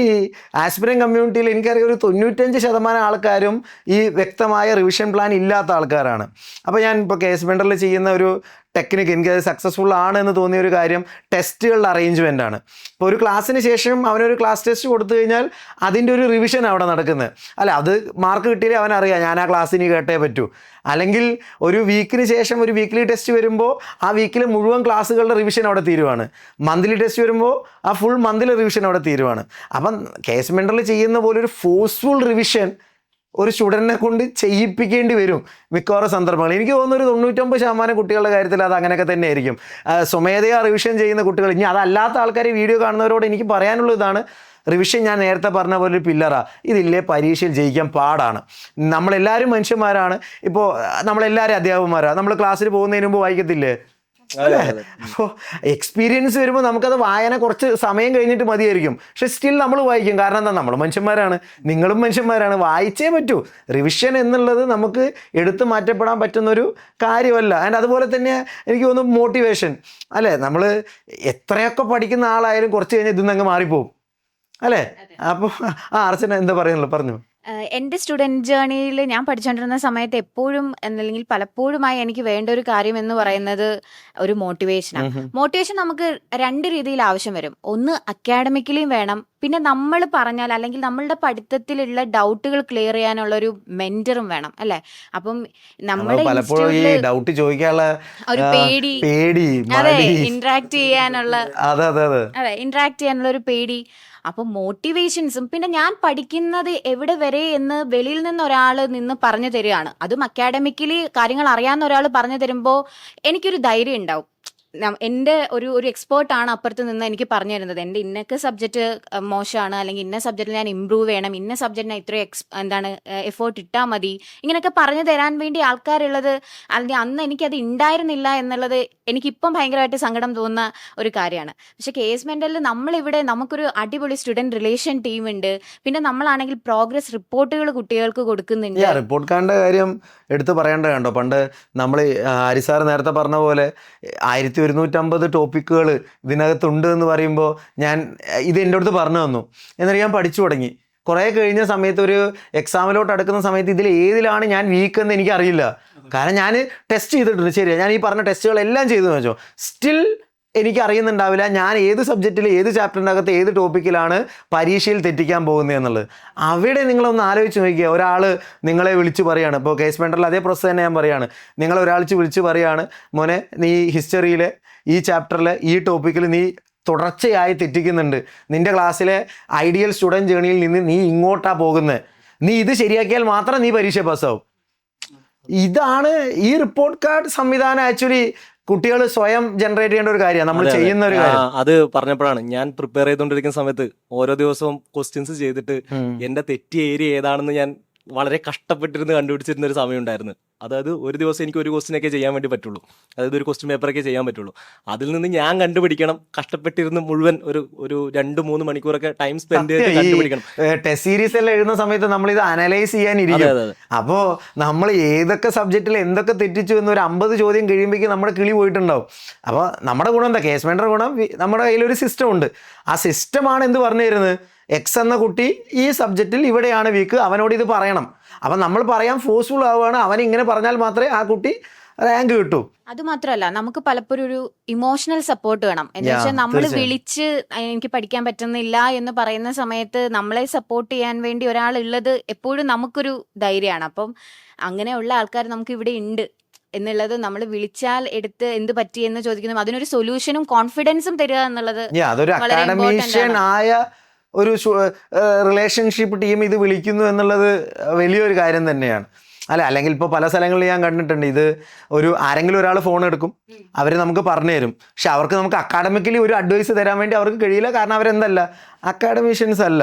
ആസ്പിരന്റ് കമ്മ്യൂണിറ്റിയിൽ എനിക്കറിയാം ഒരു 95% ആൾക്കാരും ഈ വ്യക്തമായ റിവിഷൻ പ്ലാൻ ഇല്ലാത്ത ആൾക്കാരാണ്. അപ്പോൾ ഞാൻ ഇപ്പോൾ കേസ് മെൻറ്ററിൽ ചെയ്യുന്ന ഒരു ടെക്നിക്ക്, എനിക്കത് സക്സസ്ഫുൾ ആണ് എന്ന് തോന്നിയ ഒരു കാര്യം ടെസ്റ്റുകളുടെ അറേഞ്ച്മെൻ്റ് ആണ്. ഇപ്പോൾ ഒരു ക്ലാസ്സിന് ശേഷം അവനൊരു ക്ലാസ് ടെസ്റ്റ് കൊടുത്തു കഴിഞ്ഞാൽ അതിൻ്റെ ഒരു റിവിഷൻ അവിടെ നടക്കുന്നത്, അല്ല അത് മാർക്ക് കിട്ടിയാലേ അവനറിയാം ഞാൻ ആ ക്ലാസ്സിന് കേട്ടേ പറ്റൂ. അല്ലെങ്കിൽ ഒരു വീക്കിന് ശേഷം ഒരു വീക്ക്ലി ടെസ്റ്റ് വരുമ്പോൾ ആ വീക്കിലെ മുഴുവൻ ക്ലാസ്സുകളുടെ റിവിഷൻ അവിടെ തീരുവാണ്. മന്ത്ലി ടെസ്റ്റ് വരുമ്പോൾ ആ ഫുൾ മന്ത്ലി റിവിഷൻ അവിടെ തീരുവാണ്. അപ്പം കേസ് മെൻറ്ററിൽ ചെയ്യുന്ന പോലെ ഒരു ഫോഴ്സ്ഫുൾ റിവിഷൻ ഒരു സ്റ്റുഡൻറ്റിനെ കൊണ്ട് ചെയ്യിപ്പിക്കേണ്ടി വരും മിക്കവാറും സന്ദർഭങ്ങൾ. എനിക്ക് തോന്നുന്നു ഒരു 99% കുട്ടികളുടെ കാര്യത്തിൽ അത് അങ്ങനെയൊക്കെ തന്നെ ആയിരിക്കും. സ്വമേധയാ റിവിഷൻ ചെയ്യുന്ന കുട്ടികൾ. ഇനി അതല്ലാത്ത ആൾക്കാർ വീഡിയോ കാണുന്നവരോട് എനിക്ക് പറയാനുള്ള ഇതാണ്, റിവിഷൻ ഞാൻ നേരത്തെ പറഞ്ഞ പോലെ ഒരു പില്ലറാണ്. ഇതില്ലേ പരീക്ഷയിൽ ജയിക്കാൻ പാടാണ്. നമ്മളെല്ലാവരും മനുഷ്യന്മാരാണ്. ഇപ്പോൾ നമ്മളെല്ലാവരും അധ്യാപകന്മാരാണ്. നമ്മൾ ക്ലാസ്സിൽ പോകുന്നതിന് മുമ്പ് വായിക്കത്തില്ലേ? അല്ലേ? അപ്പോൾ എക്സ്പീരിയൻസ് വരുമ്പോൾ നമുക്കത് വായന കുറച്ച് സമയം കഴിഞ്ഞിട്ട് മതിയായിരിക്കും. പക്ഷെ സ്റ്റിൽ നമ്മൾ വായിക്കും. കാരണം എന്താ, നമ്മൾ മനുഷ്യന്മാരാണ്, നിങ്ങളും മനുഷ്യന്മാരാണ്, വായിച്ചേ പറ്റൂ. റിവിഷൻ എന്നുള്ളത് നമുക്ക് എടുത്തു മാറ്റപ്പെടാൻ പറ്റുന്നൊരു കാര്യമല്ല. ആൻഡ് അതുപോലെ തന്നെ എനിക്ക് തോന്നുന്നു മോട്ടിവേഷൻ, അല്ലേ? നമ്മൾ എത്രയൊക്കെ പഠിക്കുന്ന ആളായാലും കുറച്ച് കഴിഞ്ഞാൽ ഇതിൽ നിന്ന് മാറിപ്പോവും, അല്ലേ? അപ്പോൾ അർച്ചന എന്താ പറയുന്നുള്ളൂ, പറഞ്ഞു. എൻ്റെ സ്റ്റുഡൻറ് ജേർണിയിൽ ഞാൻ പഠിച്ചുകൊണ്ടിരുന്ന സമയത്ത് എപ്പോഴും അല്ലെങ്കിൽ പലപ്പോഴുമായി എനിക്ക് വേണ്ട ഒരു കാര്യം എന്ന് പറയുന്നത് ഒരു മോട്ടിവേഷനാണ്. മോട്ടിവേഷൻ നമുക്ക് 2 രീതിയിൽ ആവശ്യം വരും. ഒന്ന് അക്കാഡമിക്കലിയും വേണം, പിന്നെ നമ്മൾ പറഞ്ഞാൽ അല്ലെങ്കിൽ നമ്മളുടെ പഠിത്തത്തിലുള്ള ഡൗട്ടുകൾ ക്ലിയർ ചെയ്യാനുള്ള ഒരു മെന്ററും വേണം, അല്ലെ? അപ്പം നമ്മുടെ ഡൗട്ട് ചോദിക്കാനുള്ള ഒരു പേടി, അതെ, ഇന്ററാക്ട് ചെയ്യാനുള്ള ഒരു പേടി. അപ്പോൾ മോട്ടിവേഷൻസും പിന്നെ ഞാൻ പഠിക്കുന്നത് എവിടെ വരെ എന്ന് വെളിയിൽ നിന്ന് ഒരാൾ നിന്ന് പറഞ്ഞു തരികയാണ്. അതും അക്കാഡമിക്കലി കാര്യങ്ങൾ അറിയാവുന്ന ഒരാൾ പറഞ്ഞു തരുമ്പോൾ എനിക്കൊരു ധൈര്യം ഉണ്ടാവും. എൻ്റെ ഒരു എക്സ്പേർട്ടാണ് അപ്പുറത്ത് നിന്ന് എനിക്ക് പറഞ്ഞു തരുന്നത്. എൻ്റെ ഇന്നൊക്കെ സബ്ജക്റ്റ് മോശമാണ്, അല്ലെങ്കിൽ ഇന്ന സബ്ജക്റ്റിൽ ഞാൻ ഇമ്പ്രൂവ് ചെയ്യണം, ഇന്ന സബ്ജക്റ്റിന് ഇത്രയും എഫേർട്ട് ഇട്ടാൽ മതി, ഇങ്ങനെയൊക്കെ പറഞ്ഞു തരാൻ വേണ്ടി ആൾക്കാരുള്ളത്. അല്ലെങ്കിൽ അന്ന് എനിക്കത് ഉണ്ടായിരുന്നില്ല എന്നുള്ളത് എനിക്കിപ്പം ഭയങ്കരമായിട്ട് സങ്കടം തോന്നുന്ന ഒരു കാര്യമാണ്. പക്ഷേ കേസ് മെന്റലിൽ നമ്മളിവിടെ നമുക്കൊരു അടിപൊളി സ്റ്റുഡൻറ് റിലേഷൻ ടീം ഉണ്ട്. പിന്നെ നമ്മളാണെങ്കിൽ പ്രോഗ്രസ് റിപ്പോർട്ടുകൾ കുട്ടികൾക്ക് കൊടുക്കുന്നുണ്ട്. റിപ്പോർട്ട് കാർഡിൻ്റെ കാര്യം എടുത്ത് പറയേണ്ടത് കണ്ടോ, പണ്ട് നമ്മൾ ഹരിസാർ നേരത്തെ പറഞ്ഞ പോലെ 1250 ടോപ്പിക്കുകൾ ഇതിനകത്തുണ്ട് എന്ന് പറയുമ്പോൾ ഇത് എൻ്റെ അടുത്ത് പറഞ്ഞു തന്നു. എന്നിട്ട് ഞാൻ പഠിച്ചു തുടങ്ങി. കുറേ കഴിഞ്ഞ സമയത്ത് ഒരു എക്സാമിലോട്ട് അടുക്കുന്ന സമയത്ത് ഇതിൽ ഏതിലാണ് ഞാൻ വീക്ക് എന്ന് എനിക്കറിയില്ല. കാരണം ഞാൻ ടെസ്റ്റ് ചെയ്തിട്ടുണ്ട്, ശരിയാണ്, ഞാൻ ഈ പറഞ്ഞ ടെസ്റ്റുകളെല്ലാം ചെയ്തു വെച്ചോ, സ്റ്റിൽ എനിക്ക് അറിയുന്നുണ്ടാവില്ല ഞാൻ ഏത് സബ്ജക്റ്റിൽ ഏത് ചാപ്റ്ററിൻ്റെ അകത്ത് ഏത് ടോപ്പിക്കിലാണ് പരീക്ഷയിൽ തെറ്റിക്കാൻ പോകുന്നത് എന്നുള്ളത്. അവിടെ നിങ്ങളൊന്ന് ആലോചിച്ച് നോക്കിക്കുക. ഒരാൾ നിങ്ങളെ വിളിച്ച് പറയാണ്, ഇപ്പോൾ കേസ് മെൻറ്ററിൽ അതേ പ്രോസസ്സ് തന്നെ ഞാൻ പറയുകയാണ്, ഒരാൾ വിളിച്ച് പറയാണ്, മോനെ നീ ഹിസ്റ്ററിയിലെ ഈ ചാപ്റ്ററിൽ ഈ ടോപ്പിക്കിൽ നീ തുടർച്ചയായി തെറ്റിക്കുന്നുണ്ട്, നിൻ്റെ ക്ലാസ്സിലെ ഐഡിയൽ സ്റ്റുഡൻറ്റ് ജേണിയിൽ നിന്ന് നീ ഇങ്ങോട്ടാണ് പോകുന്നത്, നീ ഇത് ശരിയാക്കിയാൽ മാത്രം നീ പരീക്ഷ പാസ്സാവും. ഇതാണ് ഈ റിപ്പോർട്ട് കാർഡ് സംവിധാനം ആക്ച്വലി കുട്ടികൾ സ്വയം ജനറേറ്റ് ചെയ്യേണ്ട ഒരു കാര്യമാണ്, നമ്മൾ ചെയ്യുന്ന ഒരു കാര്യം. അത് പറഞ്ഞപ്പോഴാണ് ഞാൻ പ്രിപ്പയർ ചെയ്തുകൊണ്ടിരിക്കുന്ന സമയത്ത് ഓരോ ദിവസവും ക്വസ്റ്റ്യൻസ് ചെയ്തിട്ട് എന്റെ തെറ്റിയ ഏരിയ ഏതാണെന്ന് ഞാൻ വളരെ കഷ്ടപ്പെട്ടിരുന്ന് കണ്ടുപിടിച്ചിരുന്ന ഒരു സമയം ഉണ്ടായിരുന്നു. അതായത് ഒരു ദിവസം എനിക്ക് ഒരു ക്വസ്റ്റ്യനൊക്കെ ചെയ്യാൻ വേണ്ടി പറ്റുള്ളൂ, അതായത് ഒരു ക്വസ്റ്റ്യൻ പേപ്പറൊക്കെ ചെയ്യാൻ പറ്റുള്ളൂ. അതിൽ നിന്ന് ഞാൻ കണ്ടുപിടിക്കണം, കഷ്ടപ്പെട്ടിരുന്ന് മുഴുവൻ ഒരു 2-3 മണിക്കൂറൊക്കെ ടൈം സ്പെൻഡ് ചെയ്ത് കണ്ടുപിടിക്കണം. ടെസ്റ്റ് സീരീസ് എല്ലാം എഴുതുന്ന സമയത്ത് നമ്മൾ ഇത് അനലൈസ് ചെയ്യാനിരിക്കും. അപ്പോൾ നമ്മൾ ഏതൊക്കെ സബ്ജക്റ്റിൽ എന്തൊക്കെ തെറ്റിച്ചു എന്ന് ഒരു 50 ചോദ്യം കഴിയുമ്പോഴേക്കും നമ്മുടെ കിളി പോയിട്ടുണ്ടാവും. അപ്പോൾ നമ്മുടെ ഗുണം എന്താ? കേസ് മെൻറ്റർ ഗുണം നമ്മുടെ കയ്യിലൊരു സിസ്റ്റം ഉണ്ട്. ആ സിസ്റ്റമാണ് എന്ത് പറഞ്ഞു തരുന്നത്? എക്സ് എന്ന കുട്ടി ഈ സബ്ജക്റ്റിൽ ഇവിടെയാണ് വീക്ക്, അവനോട് ഇത് പറയണം. അപ്പം നമ്മൾ പറയാൻ ഫോഴ്സ്ഫുൾ ആവുകയാണ്, അവൻ ഇങ്ങനെ പറഞ്ഞാൽ മാത്രമേ ആ കുട്ടി റാങ്ക് കിട്ടൂ. അത് മാത്രമല്ല, നമുക്ക് പലപ്പോഴും ഒരു ഇമോഷണൽ സപ്പോർട്ട് വേണം. എന്ന് വെച്ചാൽ നമ്മൾ വിളിച്ച് എനിക്ക് പഠിക്കാൻ പറ്റുന്നില്ല എന്ന് പറയുന്ന സമയത്ത് നമ്മളെ സപ്പോർട്ട് ചെയ്യാൻ വേണ്ടി ഒരാളുള്ളത് എപ്പോഴും നമുക്കൊരു ധൈര്യമാണ്. അപ്പം അങ്ങനെയുള്ള ആൾക്കാർ നമുക്ക് ഇവിടെ ഉണ്ട് എന്നുള്ളത്, നമ്മൾ വിളിച്ചാൽ എടുത്ത് എന്ത് പറ്റി എന്ന് ചോദിക്കുന്നു, അതിനൊരു സൊല്യൂഷനും കോൺഫിഡൻസും തരിക എന്നുള്ളത് അതൊരു അക്കാഡമീഷ്യൻ ആയ ഒരു റിലേഷൻഷിപ്പ് ടീം ഇത് വിളിക്കുന്നു എന്നുള്ളത് വലിയൊരു കാര്യം തന്നെയാണ്. അല്ലെങ്കിൽ ഇപ്പോൾ പല സ്ഥലങ്ങളിൽ ഞാൻ കണ്ടിട്ടുണ്ട്, ഇത് ആരെങ്കിലും ഒരാൾ ഫോൺ എടുക്കും, അവർ നമുക്ക് പറഞ്ഞു തരും, പക്ഷെ അവർക്ക് നമുക്ക് അക്കാഡമിക്കലി ഒരു അഡ്വൈസ് തരാൻ വേണ്ടി അവർക്ക് കഴിയില്ല, കാരണം അവരെന്തല്ല, അക്കാഡമീഷ്യൻസ് അല്ല.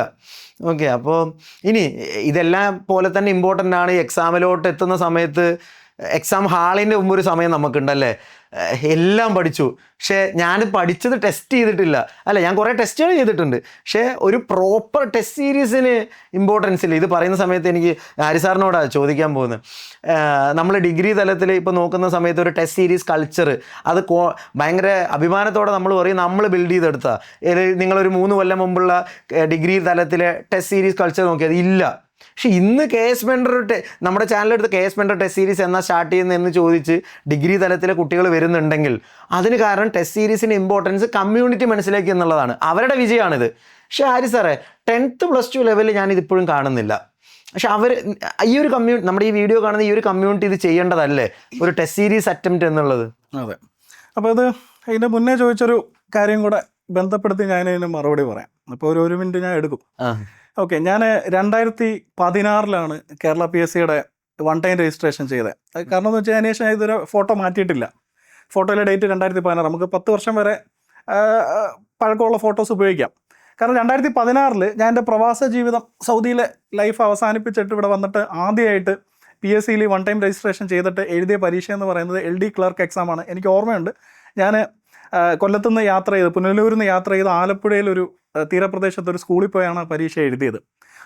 ഓക്കെ, അപ്പോൾ ഇനി ഇതെല്ലാം പോലെ തന്നെ ഇമ്പോർട്ടൻ്റ് ആണ്. എക്സാമിലോട്ട് എത്തുന്ന സമയത്ത് എക്സാം ഹാളിൻ്റെ മുമ്പ് ഒരു സമയം നമുക്കുണ്ടല്ലേ, എല്ലാം പഠിച്ചു, പക്ഷേ ഞാൻ പഠിച്ചത് ടെസ്റ്റ് ചെയ്തിട്ടില്ല. ഞാൻ കുറേ ടെസ്റ്റുകൾ ചെയ്തിട്ടുണ്ട്, പക്ഷേ ഒരു പ്രോപ്പർ ടെസ്റ്റ് സീരീസിന് ഇമ്പോർട്ടൻസ് ഇല്ല. ഇത് പറയുന്ന സമയത്ത് എനിക്ക് ഹരി സാറിനോടാണ് ചോദിക്കാൻ പോകുന്നത്. നമ്മൾ ഡിഗ്രി തലത്തിൽ ഇപ്പോൾ നോക്കുന്ന സമയത്ത് ഒരു ടെസ്റ്റ് സീരീസ് കൾച്ചർ, അത് ഭയങ്കര അഭിമാനത്തോടെ നമ്മൾ പറയും നമ്മൾ ബിൽഡ് ചെയ്തെടുത്താൽ. നിങ്ങളൊരു 3 കൊല്ലം മുമ്പുള്ള ഡിഗ്രി തലത്തിലെ ടെസ്റ്റ് സീരീസ് കൾച്ചർ നോക്കിയത് ഇല്ല. പക്ഷെ ഇന്ന് കേസ് മെൻറ്റർ നമ്മുടെ ചാനലെടുത്ത് കേസ് മെൻറ്റർ ടെസ്റ്റ് സീരീസ് എന്നാ സ്റ്റാർട്ട് ചെയ്യുന്നതെന്ന് ചോദിച്ച് ഡിഗ്രി തലത്തിലെ കുട്ടികൾ വരുന്നുണ്ടെങ്കിൽ അതിന് കാരണം ടെസ്റ്റ് സീരീസിൻ്റെ ഇമ്പോർട്ടൻസ് കമ്മ്യൂണിറ്റി മനസ്സിലാക്കി എന്നുള്ളതാണ്. അവരുടെ വിജയമാണിത്. പക്ഷേ ഹരി സാറേ, 10th +2 ലെവലിൽ ഞാനിതിപ്പോഴും കാണുന്നില്ല. പക്ഷെ ഈ ഒരു നമ്മുടെ ഈ വീഡിയോ കാണുന്ന ഈ ഒരു കമ്മ്യൂണിറ്റി ഇത് ചെയ്യേണ്ടതല്ലേ, ഒരു ടെസ്റ്റ് സീരീസ് അറ്റംപ്റ്റ് എന്നുള്ളത്? അതെ. അപ്പോൾ ഇതിൻ്റെ മുന്നേ ചോദിച്ചൊരു കാര്യം കൂടെ ബന്ധപ്പെടുത്തി ഞാൻ ഇതിന് മറുപടി പറയാം. അപ്പോൾ ഒരു മിനിറ്റ് ഞാൻ എടുക്കും. ഓക്കെ, ഞാൻ 2016 കേരള PSCയുടെ 1 ടൈം രജിസ്ട്രേഷൻ ചെയ്തത്. കാരണം എന്ന് വെച്ചാൽ അതിന് ശേഷം ഇതൊരു ഫോട്ടോ മാറ്റിയിട്ടില്ല. ഫോട്ടോയിലെ ഡേറ്റ് 2016. നമുക്ക് 10 വർഷം വരെ പഴക്കമുള്ള ഫോട്ടോസ് ഉപയോഗിക്കാം. കാരണം 2016 ഞാൻ എൻ്റെ പ്രവാസ ജീവിതം, സൗദിയിലെ ലൈഫ് അവസാനിപ്പിച്ചിട്ട് ഇവിടെ വന്നിട്ട് ആദ്യമായിട്ട് PSCയിൽ 1 ടൈം രജിസ്ട്രേഷൻ ചെയ്തിട്ട് എഴുതിയ പരീക്ഷ എന്ന് പറയുന്നത് LD ക്ലർക്ക് എക്സാമാണ്. എനിക്ക് ഓർമ്മയുണ്ട്, ഞാൻ കൊല്ലത്തുനിന്ന് യാത്ര ചെയ്ത്, പുനലൂരിൽ നിന്ന് യാത്ര ചെയ്ത് ആലപ്പുഴയിലൊരു തീരപ്രദേശത്ത് ഒരു സ്കൂളിൽ പോയാണ് ആ പരീക്ഷ എഴുതിയത്.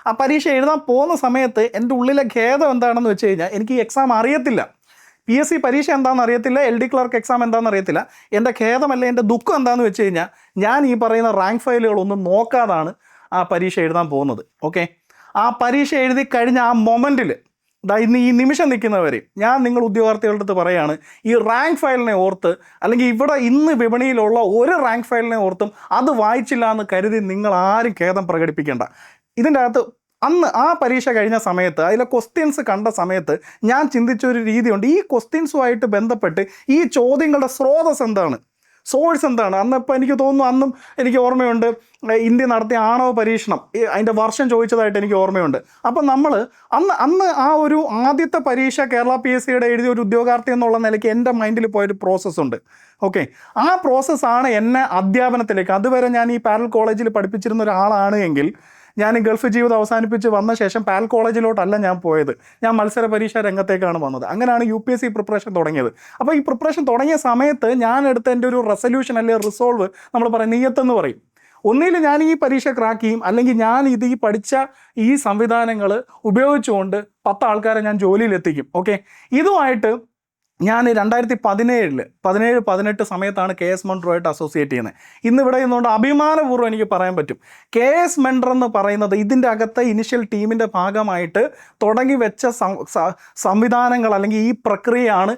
ആ പരീക്ഷ എഴുതാൻ പോകുന്ന സമയത്ത് എൻ്റെ ഉള്ളിലെ ഖേദം എന്താണെന്ന് വെച്ച് കഴിഞ്ഞാൽ, എനിക്ക് ഈ എക്സാം അറിയത്തില്ല, PSC പരീക്ഷ എന്താണെന്ന് അറിയത്തില്ല, LD ക്ലർക്ക് എക്സാം എന്താണെന്ന് അറിയത്തില്ല. എൻ്റെ ഖേദമല്ല, എൻ്റെ ദുഃഖം എന്താണെന്ന് വെച്ച് കഴിഞ്ഞാൽ, ഞാൻ ഈ പറയുന്ന റാങ്ക് ഫയലുകളൊന്നും നോക്കാതാണ് ആ പരീക്ഷ എഴുതാൻ പോകുന്നത്. ഓക്കെ, ആ പരീക്ഷ എഴുതി കഴിഞ്ഞ ആ മൊമെൻറ്റിൽ, ഇന്ന് ഈ നിമിഷം നിൽക്കുന്നവരെ ഞാൻ നിങ്ങൾ ഉദ്യോഗാർത്ഥികളുടെ അടുത്ത് പറയുകയാണ്, ഈ റാങ്ക് ഫയലിനെ ഓർത്ത്, അല്ലെങ്കിൽ ഇവിടെ ഇന്ന് വിപണിയിലുള്ള ഒരു റാങ്ക് ഫയലിനെ ഓർത്തും അത് വായിച്ചില്ല എന്ന് കരുതി നിങ്ങൾ ആരും ഖേദം പ്രകടിപ്പിക്കേണ്ട. ഇതിൻ്റെ അകത്ത് അന്ന് ആ പരീക്ഷ കഴിഞ്ഞ സമയത്ത് അതിലെ ക്വസ്റ്റ്യൻസ് കണ്ട സമയത്ത് ഞാൻ ചിന്തിച്ചൊരു രീതിയുണ്ട്. ഈ ക്വസ്റ്റ്യൻസുമായിട്ട് ബന്ധപ്പെട്ട് ഈ ചോദ്യങ്ങളുടെ സ്രോതസ് എന്താണ്, സോഴ്സ് എന്താണ്? അന്നിപ്പോൾ എനിക്ക് തോന്നുന്നു, അന്നും എനിക്ക് ഓർമ്മയുണ്ട്, ഇന്ത്യ നടത്തിയ ആണവ പരീക്ഷണം, അതിൻ്റെ വർഷം ചോദിച്ചതായിട്ട് എനിക്ക് ഓർമ്മയുണ്ട്. അപ്പം നമ്മൾ അന്ന് ആ ഒരു ആദ്യത്തെ പരീക്ഷ കേരള PSCയുടെ എഴുതിയ ഒരു ഉദ്യോഗാർത്ഥി എന്നുള്ള നിലയ്ക്ക് എൻ്റെ മൈൻഡിൽ പോയൊരു പ്രോസസ്സുണ്ട്. ഓക്കെ, ആ പ്രോസസ്സാണ് എന്നെ അധ്യാപനത്തിലേക്ക്, അതുവരെ ഞാൻ ഈ പാരൽ കോളേജിൽ പഠിപ്പിച്ചിരുന്ന ഒരാളാണ് എങ്കിൽ, ഞാൻ ഗൾഫ് ജീവിതം അവസാനിപ്പിച്ച് വന്ന ശേഷം പാരൽ കോളേജിലോട്ടല്ല ഞാൻ പോയത്, ഞാൻ മത്സര പരീക്ഷ രംഗത്തേക്കാണ് വന്നത്. അങ്ങനെയാണ് UPSC പ്രിപ്പറേഷൻ തുടങ്ങിയത്. അപ്പോൾ ഈ പ്രിപ്പറേഷൻ തുടങ്ങിയ സമയത്ത് ഞാൻ എടുത്ത എൻ്റെ ഒരു റെസൊല്യൂഷൻ, അല്ലെങ്കിൽ റിസോൾവ്, നമ്മൾ പറയും നിയ്യത്തെന്ന് പറയും. ഒന്നിൽ ഞാൻ ഈ പരീക്ഷ ക്രാക്ക് ചെയ്യും, അല്ലെങ്കിൽ ഞാൻ ഈ പഠിച്ച ഈ സംവിധാനങ്ങൾ ഉപയോഗിച്ചുകൊണ്ട് 10 ആൾക്കാരെ ഞാൻ ജോലിയിലെത്തിക്കും. ഓക്കെ, ഇതുമായിട്ട് ഞാൻ 2017-18 സമയത്താണ് KS മെൻറ്ററുമായിട്ട് അസോസിയേറ്റ് ചെയ്യുന്നത്. ഇന്നിവിടെ നിന്നുകൊണ്ട് അഭിമാനപൂർവ്വം എനിക്ക് പറയാൻ പറ്റും, KS മെൻറ്റർ എന്ന് പറയുന്നത് ഇതിൻ്റെ അകത്തെ ഇനിഷ്യൽ ടീമിൻ്റെ ഭാഗമായിട്ട് തുടങ്ങി വെച്ച സംവിധാനങ്ങൾ, അല്ലെങ്കിൽ ഈ പ്രക്രിയയാണ്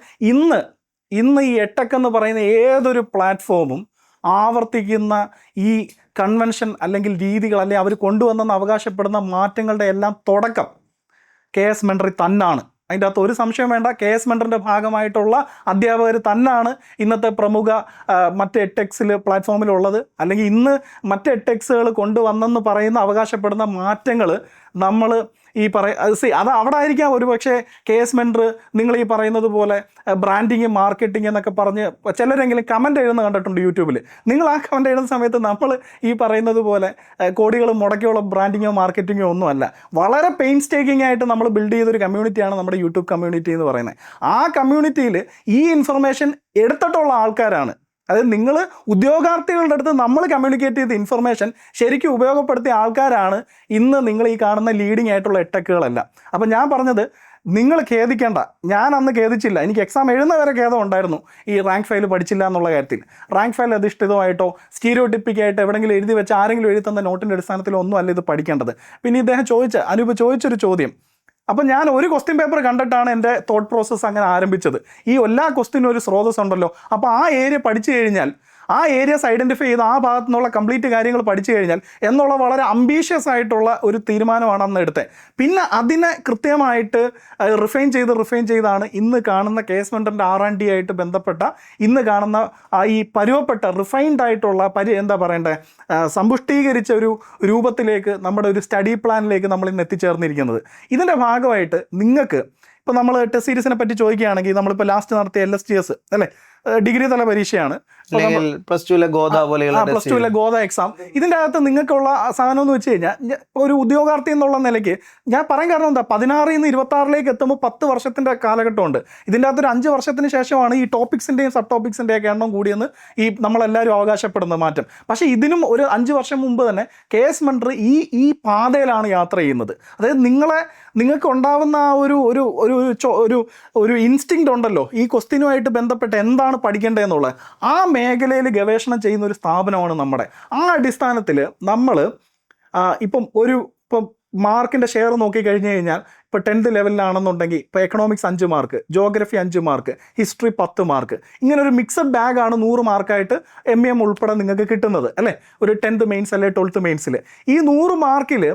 ഇന്ന് ഈ എട്ടക്ക് എന്ന് പറയുന്ന ഏതൊരു പ്ലാറ്റ്ഫോമും ആവർത്തിക്കുന്ന ഈ കൺവെൻഷൻ അല്ലെങ്കിൽ രീതികൾ അല്ലെങ്കിൽ അവർ കൊണ്ടുവന്നെന്ന് അവകാശപ്പെടുന്ന മാറ്റങ്ങളുടെ എല്ലാം തുടക്കം KS മെൻഡറി തന്നാണ്. അതിൻ്റെ അകത്ത് ഒരു സംശയം വേണ്ട. KS മെൻഡറിൻ്റെ ഭാഗമായിട്ടുള്ള അധ്യാപകർ തന്നെയാണ് ഇന്നത്തെ പ്രമുഖ മറ്റ് എഡ്ടെക്സിൽ പ്ലാറ്റ്ഫോമിലുള്ളത്. അല്ലെങ്കിൽ ഇന്ന് മറ്റ് എഡ്ടെക്സുകൾ കൊണ്ടുവന്നെന്ന് പറയുന്ന അവകാശപ്പെടുന്ന മാറ്റങ്ങൾ നമ്മൾ ഈ അത് അവിടെ ആയിരിക്കാം ഒരു പക്ഷേ KS മെൻഡർ നിങ്ങൾ ഈ പറയുന്നത് പോലെ ബ്രാൻഡിങ് മാർക്കറ്റിംഗ് എന്നൊക്കെ പറഞ്ഞ് ചിലരെങ്കിലും കമൻ്റ് എഴുതുന്ന കണ്ടിട്ടുണ്ട് യൂട്യൂബിൽ. നിങ്ങൾ ആ കമൻ്റ് എഴുതുന്ന സമയത്ത് നമ്മൾ ഈ പറയുന്നത് പോലെ കോടികൾ മുടക്കിയുള്ള ബ്രാൻഡിങ്ങോ മാർക്കറ്റിങ്ങോ ഒന്നുമല്ല. വളരെ പെയിൻസ്റ്റേക്കിംഗ് ആയിട്ട് നമ്മൾ ബിൽഡ് ചെയ്തൊരു കമ്മ്യൂണിറ്റിയാണ് നമ്മുടെ യൂട്യൂബ് കമ്മ്യൂണിറ്റി എന്ന് പറയുന്നത്. ആ കമ്മ്യൂണിറ്റിയിൽ ഈ ഇൻഫർമേഷൻ എടുത്തിട്ടുള്ള ആൾക്കാരാണ്. അതായത് നിങ്ങൾ ഉദ്യോഗാർത്ഥികളുടെ അടുത്ത് നമ്മൾ കമ്മ്യൂണിക്കേറ്റ് ചെയ്ത ഇൻഫർമേഷൻ ശരിക്കും ഉപയോഗപ്പെടുത്തിയ ആൾക്കാരാണ് ഇന്ന് നിങ്ങൾ ഈ കാണുന്ന ലീഡിങ് ആയിട്ടുള്ള എഡ്ടെക്കുകളെല്ലാം. അപ്പം ഞാൻ പറഞ്ഞത് നിങ്ങൾ ഖേദിക്കേണ്ട. ഞാൻ അന്ന് ഖേദിച്ചില്ല. എനിക്ക് എക്സാം എഴുതുന്ന വരെ ഖേദം ഉണ്ടായിരുന്നു ഈ റാങ്ക് ഫയൽ പഠിച്ചില്ല എന്നുള്ള കാര്യത്തിൽ. റാങ്ക് ഫയൽ അധിഷ്ഠിതമായിട്ടോ സ്റ്റീരിയോട്ടിപ്പിക്കായിട്ട് എവിടെയെങ്കിലും എഴുതി വെച്ച് ആരെങ്കിലും എഴുതി തന്ന നോട്ടിൻ്റെ അടിസ്ഥാനത്തിലോ ഒന്നും അല്ല ഇത് പഠിക്കേണ്ടത്. പിന്നെ ഇദ്ദേഹം അനൂപ് ചോദിച്ചൊരു ചോദ്യം, അപ്പം ഞാൻ ഒരു ക്വസ്റ്റ്യൻ പേപ്പർ കണ്ടിട്ടാണ് എൻ്റെ തോട്ട് പ്രോസസ്സ് അങ്ങനെ ആരംഭിച്ചത്. ഈ എല്ലാ ക്വസ്റ്റ്യനും ഒരു സ്രോതസ് ഉണ്ടല്ലോ. അപ്പോൾ ആ ഏരിയ പഠിച്ചു കഴിഞ്ഞാൽ, ആ ഏരിയസ് ഐഡൻറ്റിഫൈ ചെയ്ത് ആ ഭാഗത്തു നിന്നുള്ള കംപ്ലീറ്റ് കാര്യങ്ങൾ പഠിച്ചു കഴിഞ്ഞാൽ എന്നുള്ള വളരെ അംബീഷ്യസ് ആയിട്ടുള്ള ഒരു തീരുമാനമാണ് അന്ന് എടുത്തത്. പിന്നെ അതിനെ കൃത്യമായിട്ട് റിഫൈൻ ചെയ്താണ് ഇന്ന് കാണുന്ന KS മെൻഡറിൻ്റെ R&D ആയിട്ട് ബന്ധപ്പെട്ട ഇന്ന് കാണുന്ന ഈ പരുവപ്പെട്ട റിഫൈൻഡ് ആയിട്ടുള്ള എന്താ പറയണ്ടേ സമ്പുഷ്ടീകരിച്ച ഒരു രൂപത്തിലേക്ക് നമ്മുടെ ഒരു സ്റ്റഡി പ്ലാനിലേക്ക് നമ്മൾ ഇന്ന് എത്തിച്ചേർന്നിരിക്കുന്നത്. ഇതിൻ്റെ ഭാഗമായിട്ട് നിങ്ങൾക്ക് ഇപ്പോൾ നമ്മൾ ടെസ്റ്റ് സീരീസിനെ പറ്റി ചോദിക്കുകയാണെങ്കിൽ നമ്മളിപ്പോൾ ലാസ്റ്റ് നടത്തിയ LSTS അല്ലേ, ഡിഗ്രി തല പരീക്ഷയാണ്. പ്ലസ് ടുവിലെ ഗോദ എക്സാം. ഇതിൻ്റെ അകത്ത് നിങ്ങൾക്കുള്ള സാധനം എന്ന് വെച്ച് കഴിഞ്ഞാൽ ഒരു ഉദ്യോഗാർത്ഥി എന്നുള്ള നിലയ്ക്ക് ഞാൻ പറയാൻ കാരണം എന്താ, 16 നിന്ന് 26 എത്തുമ്പോൾ 10 വർഷത്തിൻ്റെ കാലഘട്ടമുണ്ട്. ഇതിൻ്റെ അകത്തൊരു 5 വർഷത്തിന് ശേഷമാണ് ഈ ടോപ്പിക്സിൻ്റെയും സബ് ടോപ്പിക്സിൻ്റെയൊക്കെ എണ്ണം കൂടിയെന്ന് ഈ നമ്മളെല്ലാവരും അവകാശപ്പെടുന്ന മാറ്റം. പക്ഷേ ഇതിനും ഒരു 5 വർഷം മുമ്പ് തന്നെ KS മെൻഡർ ഈ പാതയിലാണ് യാത്ര ചെയ്യുന്നത്. അതായത് നിങ്ങൾക്ക് ഉണ്ടാവുന്ന ആ ഒരു ഇൻസ്റ്റിങ്ക്റ്റ് ഉണ്ടല്ലോ ഈ ക്വസ്റ്റ്യനുമായിട്ട് ബന്ധപ്പെട്ട് എന്താണ് പഠിക്കേണ്ടതെന്നുള്ളത്, ആ മേഖലയിൽ ഗവേഷണം ചെയ്യുന്ന ഒരു സ്ഥാപനമാണ് നമ്മുടെ. ആ അടിസ്ഥാനത്തിൽ നമ്മൾ ഇപ്പം മാർക്കിൻ്റെ ഷെയർ നോക്കിക്കഴിഞ്ഞ് കഴിഞ്ഞാൽ ഇപ്പോൾ 10th ലെവലിലാണെന്നുണ്ടെങ്കിൽ ഇപ്പോൾ economics 5 mark, geography 5 mark, history 10 mark, ഇങ്ങനെ ഒരു മിക്സഡ് ബാഗാണ് 100 മാർക്കായിട്ട് MEM ഉൾപ്പെടെ നിങ്ങൾക്ക് കിട്ടുന്നത് അല്ലേ. ഒരു 10th മെയിൻസ് അല്ലെ 12th മെയിൻസിൽ ഈ 100 മാർക്കിൽ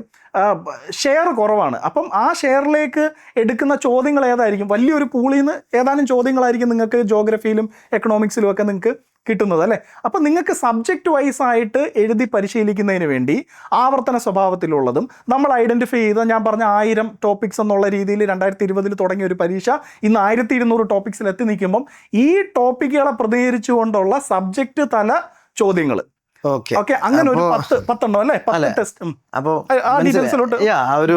ഷെയർ കുറവാണ്. അപ്പം ആ ഷെയറിലേക്ക് എടുക്കുന്ന ചോദ്യങ്ങൾ ഏതായിരിക്കും, വലിയൊരു പൂളിൽ നിന്ന് ഏതാനും ചോദ്യങ്ങളായിരിക്കും നിങ്ങൾക്ക് ജോഗ്രഫിയിലും എക്കണോമിക്സിലും ഒക്കെ നിങ്ങൾക്ക് കിട്ടുന്നത് അല്ലേ. അപ്പം നിങ്ങൾക്ക് സബ്ജക്റ്റ് വൈസ് ആയിട്ട് എഴുതി പരിശീലിക്കുന്നതിന് വേണ്ടി ആവർത്തന സ്വഭാവത്തിലുള്ളതും നമ്മൾ ഐഡൻറ്റിഫൈ ചെയ്ത ഞാൻ പറഞ്ഞ 1000 ടോപ്പിക്സ് എന്നുള്ള രീതിയിൽ 2020 തുടങ്ങിയ ഒരു പരീക്ഷ ഇന്ന് 1200 ടോപ്പിക്സിൽ എത്തി നിൽക്കുമ്പം ഈ ടോപ്പിക്കുകളെ പ്രതിനിധീകരിച്ചുകൊണ്ടുള്ള സബ്ജക്റ്റ് തല ചോദ്യങ്ങൾ ഓക്കെ അങ്ങനെ ഒരു 10 അല്ലേ 10 ടെസ്റ്റ്. അപ്പോൾ ആ ഡീറ്റെയിൽസിലോട്ട് ഒരു